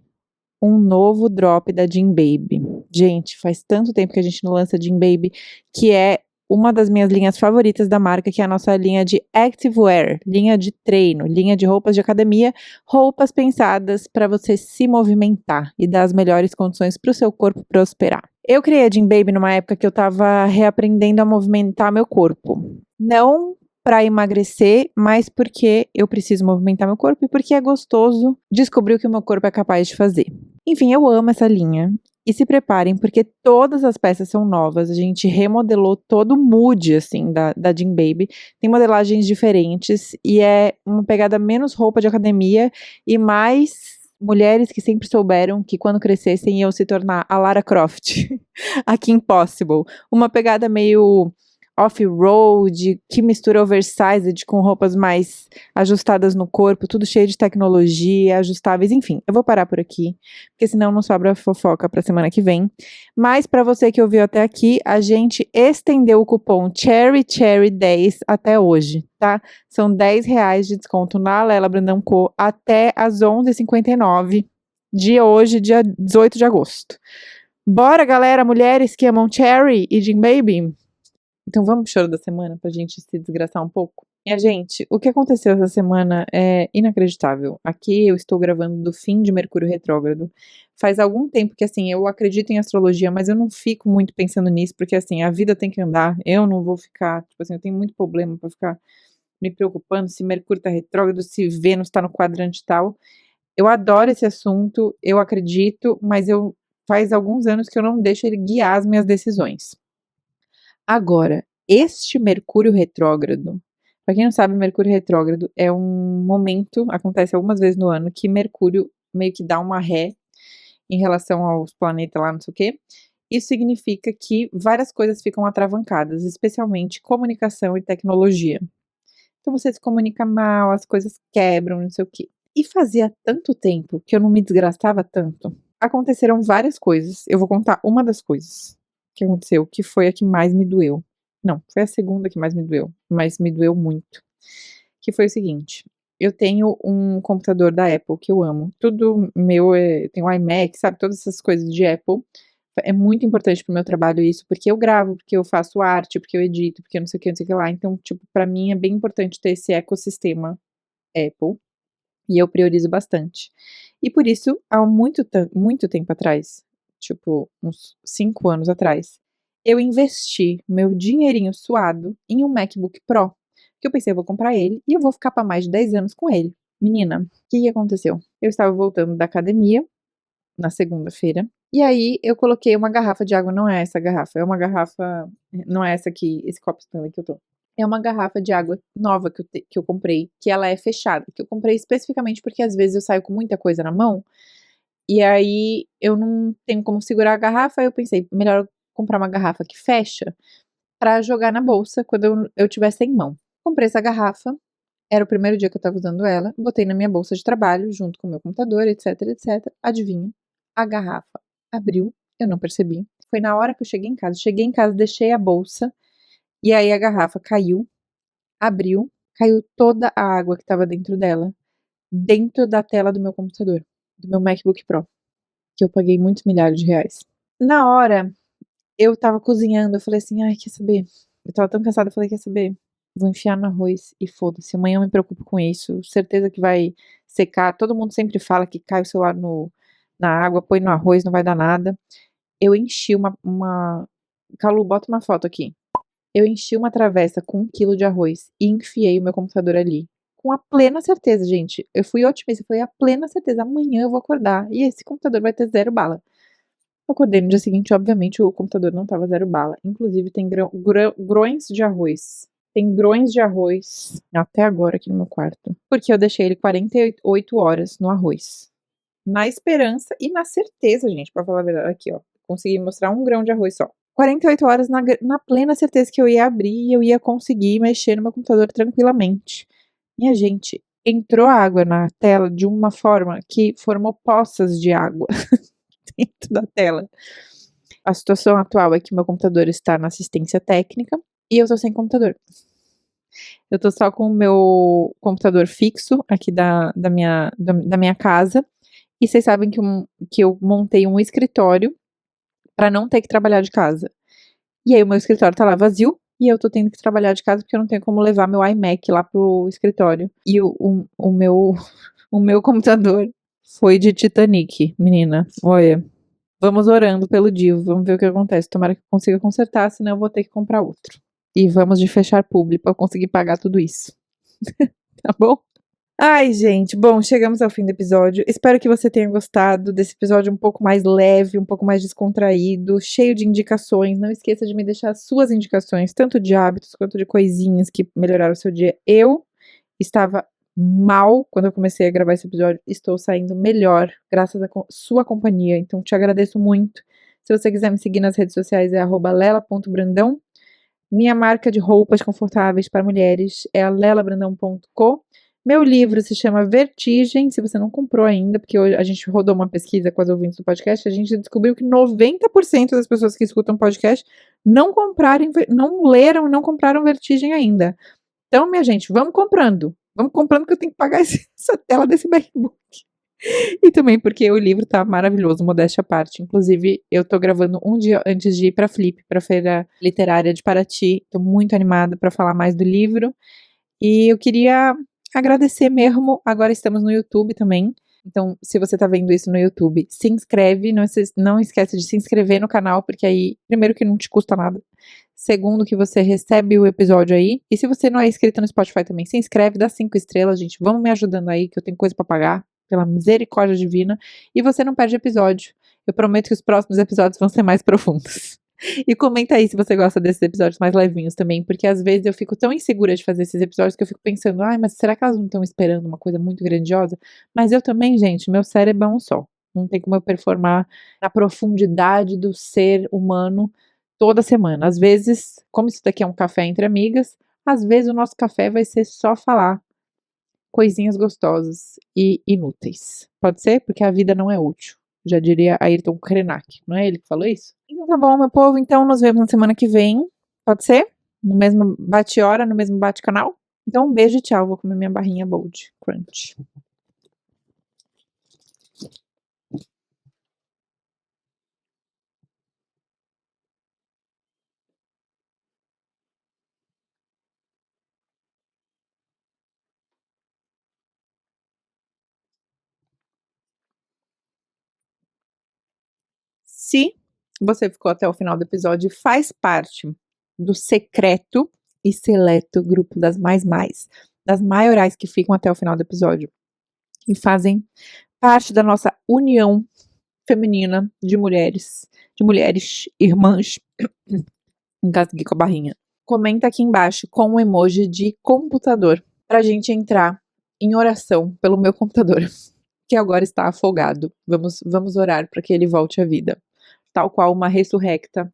um novo drop da Jean Baby. Gente, faz tanto tempo que a gente não lança Jean Baby, que é uma das minhas linhas favoritas da marca, que é a nossa linha de activewear, linha de treino, linha de roupas de academia, roupas pensadas para você se movimentar e dar as melhores condições para o seu corpo prosperar. Eu criei a Jean Baby numa época que eu estava reaprendendo a movimentar meu corpo. Não para emagrecer, mas porque eu preciso movimentar meu corpo e porque é gostoso descobrir o que o meu corpo é capaz de fazer. Enfim, eu amo essa linha. E se preparem, porque todas as peças são novas. A gente remodelou todo o mood, assim, da Jean Baby. Tem modelagens diferentes e é uma pegada menos roupa de academia e mais mulheres que sempre souberam que quando crescessem iam se tornar a Lara Croft, a Kim Possible. Uma pegada meio off-road, que mistura oversized com roupas mais ajustadas no corpo, tudo cheio de tecnologia, ajustáveis, enfim. Eu vou parar por aqui, porque senão não sobra fofoca para semana que vem. Mas para você que ouviu até aqui, a gente estendeu o cupom CHERRY10 até hoje, tá? São R$ 10 de desconto na Lela Brandão Co até às 11h59 de hoje, dia 18 de agosto. Bora, galera, mulheres que amam Cherry e Jean Baby? Então vamos pro choro da semana pra gente se desgraçar um pouco? Minha gente, o que aconteceu essa semana é inacreditável. Aqui eu estou gravando do fim de Mercúrio retrógrado. Faz algum tempo que, assim, eu acredito em astrologia, mas eu não fico muito pensando nisso, porque, assim, a vida tem que andar. Eu não vou ficar, tipo assim, eu tenho muito problema pra ficar me preocupando se Mercúrio tá retrógrado, se Vênus tá no quadrante tal. Eu adoro esse assunto, eu acredito, mas faz alguns anos que eu não deixo ele guiar as minhas decisões. Agora, este Mercúrio retrógrado, para quem não sabe, Mercúrio retrógrado é um momento, acontece algumas vezes no ano, que Mercúrio meio que dá uma ré em relação aos planetas lá, não sei o quê. Isso significa que várias coisas ficam atravancadas, especialmente comunicação e tecnologia. Então você se comunica mal, as coisas quebram, não sei o quê. E fazia tanto tempo que eu não me desgastava tanto. Aconteceram várias coisas. Eu vou contar uma das coisas que aconteceu, que foi a que mais me doeu. Não, foi a segunda que mais me doeu, mas me doeu muito. Que foi o seguinte: eu tenho um computador da Apple que eu amo. Tudo meu eu tenho um iMac, sabe? Todas essas coisas de Apple. É muito importante pro meu trabalho isso, porque eu gravo, porque eu faço arte, porque eu edito, porque eu não sei o que, não sei o que lá. Então, tipo, pra mim é bem importante ter esse ecossistema Apple. E eu priorizo bastante. E por isso, há muito tempo atrás, tipo, uns 5 anos atrás, eu investi meu dinheirinho suado em um MacBook Pro. Que eu pensei, eu vou comprar ele e eu vou ficar para mais de 10 anos com ele. Menina, o que aconteceu? Eu estava voltando da academia na segunda-feira. E aí eu coloquei uma garrafa de água, não é essa garrafa, é uma garrafa, não é essa aqui, esse copo Stanley que eu tô. É uma garrafa de água nova que eu comprei, que ela é fechada, que eu comprei especificamente porque às vezes eu saio com muita coisa na mão, e aí eu não tenho como segurar a garrafa, aí eu pensei, melhor comprar uma garrafa que fecha pra jogar na bolsa quando eu tiver sem mão. Comprei essa garrafa, era o primeiro dia que eu tava usando ela, botei na minha bolsa de trabalho, junto com o meu computador, etc, etc. Adivinha? A garrafa abriu, eu não percebi. Foi na hora que eu cheguei em casa, deixei a bolsa, e aí a garrafa caiu, abriu, caiu toda a água que estava dentro dela, dentro da tela do meu computador, do meu MacBook Pro, que eu paguei muitos milhares de reais. Na hora, eu tava cozinhando, eu falei assim, ai, quer saber? Eu tava tão cansada, eu falei, quer saber? Vou enfiar no arroz e foda-se. Amanhã eu me preocupo com isso. Certeza que vai secar. Todo mundo sempre fala que cai o celular na água, põe no arroz, não vai dar nada. Eu enchi uma... Calu, bota uma foto aqui. Eu enchi uma travessa com 1 quilo de arroz e enfiei o meu computador ali. Com a plena certeza, gente. Eu fui otimista, eu falei, a plena certeza, amanhã eu vou acordar e esse computador vai ter 0 bala. Acordei no dia seguinte, obviamente, o computador não tava 0 bala. Inclusive, tem grões de arroz. Tem grões de arroz até agora aqui no meu quarto. Porque eu deixei ele 48 horas no arroz. Na esperança e na certeza, gente, pra falar a verdade. Aqui, ó. Consegui mostrar 1 grão de arroz só. 48 horas na plena certeza que eu ia abrir e eu ia conseguir mexer no meu computador tranquilamente. Minha gente, entrou água na tela de uma forma que formou poças de água dentro da tela. A situação atual é que meu computador está na assistência técnica e eu tô sem computador. Eu tô só com o meu computador fixo aqui da minha casa. E vocês sabem que eu montei um escritório para não ter que trabalhar de casa. E aí o meu escritório tá lá vazio e eu tô tendo que trabalhar de casa porque eu não tenho como levar meu iMac lá pro escritório. E o meu o meu computador foi de Titanic, menina. Olha, vamos orando pelo Divo, vamos ver o que acontece. Tomara que eu consiga consertar, senão eu vou ter que comprar outro. E vamos de fechar publi pra eu conseguir pagar tudo isso. Tá bom? Ai, gente, bom, chegamos ao fim do episódio. Espero que você tenha gostado desse episódio um pouco mais leve, um pouco mais descontraído, cheio de indicações. Não esqueça de me deixar suas indicações, tanto de hábitos quanto de coisinhas que melhoraram o seu dia. Eu estava mal quando eu comecei a gravar esse episódio, estou saindo melhor, graças à sua companhia. Então, te agradeço muito. Se você quiser me seguir nas redes sociais, é @lela.brandão. Minha marca de roupas confortáveis para mulheres é a lelabrandão.co. Meu livro se chama Vertigem, se você não comprou ainda, porque hoje a gente rodou uma pesquisa com as ouvintes do podcast, a gente descobriu que 90% das pessoas que escutam podcast não leram e não compraram Vertigem ainda. Então, minha gente, vamos comprando. Vamos comprando que eu tenho que pagar essa tela desse MacBook. E também porque o livro tá maravilhoso, modéstia à parte. Inclusive, eu tô gravando um dia antes de ir pra Flip, pra Feira Literária de Paraty. Tô muito animada pra falar mais do livro. E eu queria agradecer mesmo. Agora estamos no YouTube também. Então, se você tá vendo isso no YouTube, se inscreve. Não esquece de se inscrever no canal, porque aí, primeiro, que não te custa nada. Segundo, que você recebe o episódio aí. E se você não é inscrito no Spotify também, se inscreve, dá 5 estrelas, gente. Vamos me ajudando aí, que eu tenho coisa pra pagar. Pela misericórdia divina. E você não perde episódio. Eu prometo que os próximos episódios vão ser mais profundos. E comenta aí se você gosta desses episódios mais levinhos também, porque às vezes eu fico tão insegura de fazer esses episódios que eu fico pensando, ai, mas será que elas não estão esperando uma coisa muito grandiosa? Mas eu também, gente, meu cérebro é um só. Não tem como eu performar na profundidade do ser humano toda semana. Às vezes, como isso daqui é um café entre amigas, às vezes o nosso café vai ser só falar coisinhas gostosas e inúteis. Pode ser? Porque a vida não é útil. Já diria Ayrton Krenak. Não é ele que falou isso? Então tá bom, meu povo. Então nos vemos na semana que vem. Pode ser? No mesmo bate-hora, no mesmo bate-canal? Então um beijo e tchau. Vou comer minha barrinha Bold Crunch. Se você ficou até o final do episódio e faz parte do secreto e seleto grupo das das maiorais que ficam até o final do episódio e fazem parte da nossa união feminina de mulheres irmãs, engasguei com a barrinha. Comenta aqui embaixo com o emoji de computador pra gente entrar em oração pelo meu computador, que agora está afogado. Vamos orar para que ele volte à vida, tal qual uma ressurrecta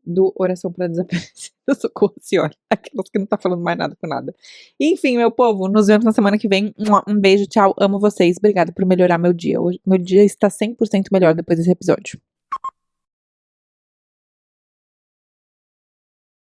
do Oração para Desaparecer do Socorro Senhora, aquelas que não tá falando mais nada com nada. Enfim, meu povo, nos vemos na semana que vem. Um beijo, tchau, amo vocês, obrigada por melhorar meu dia. Hoje, meu dia está 100% melhor depois desse episódio.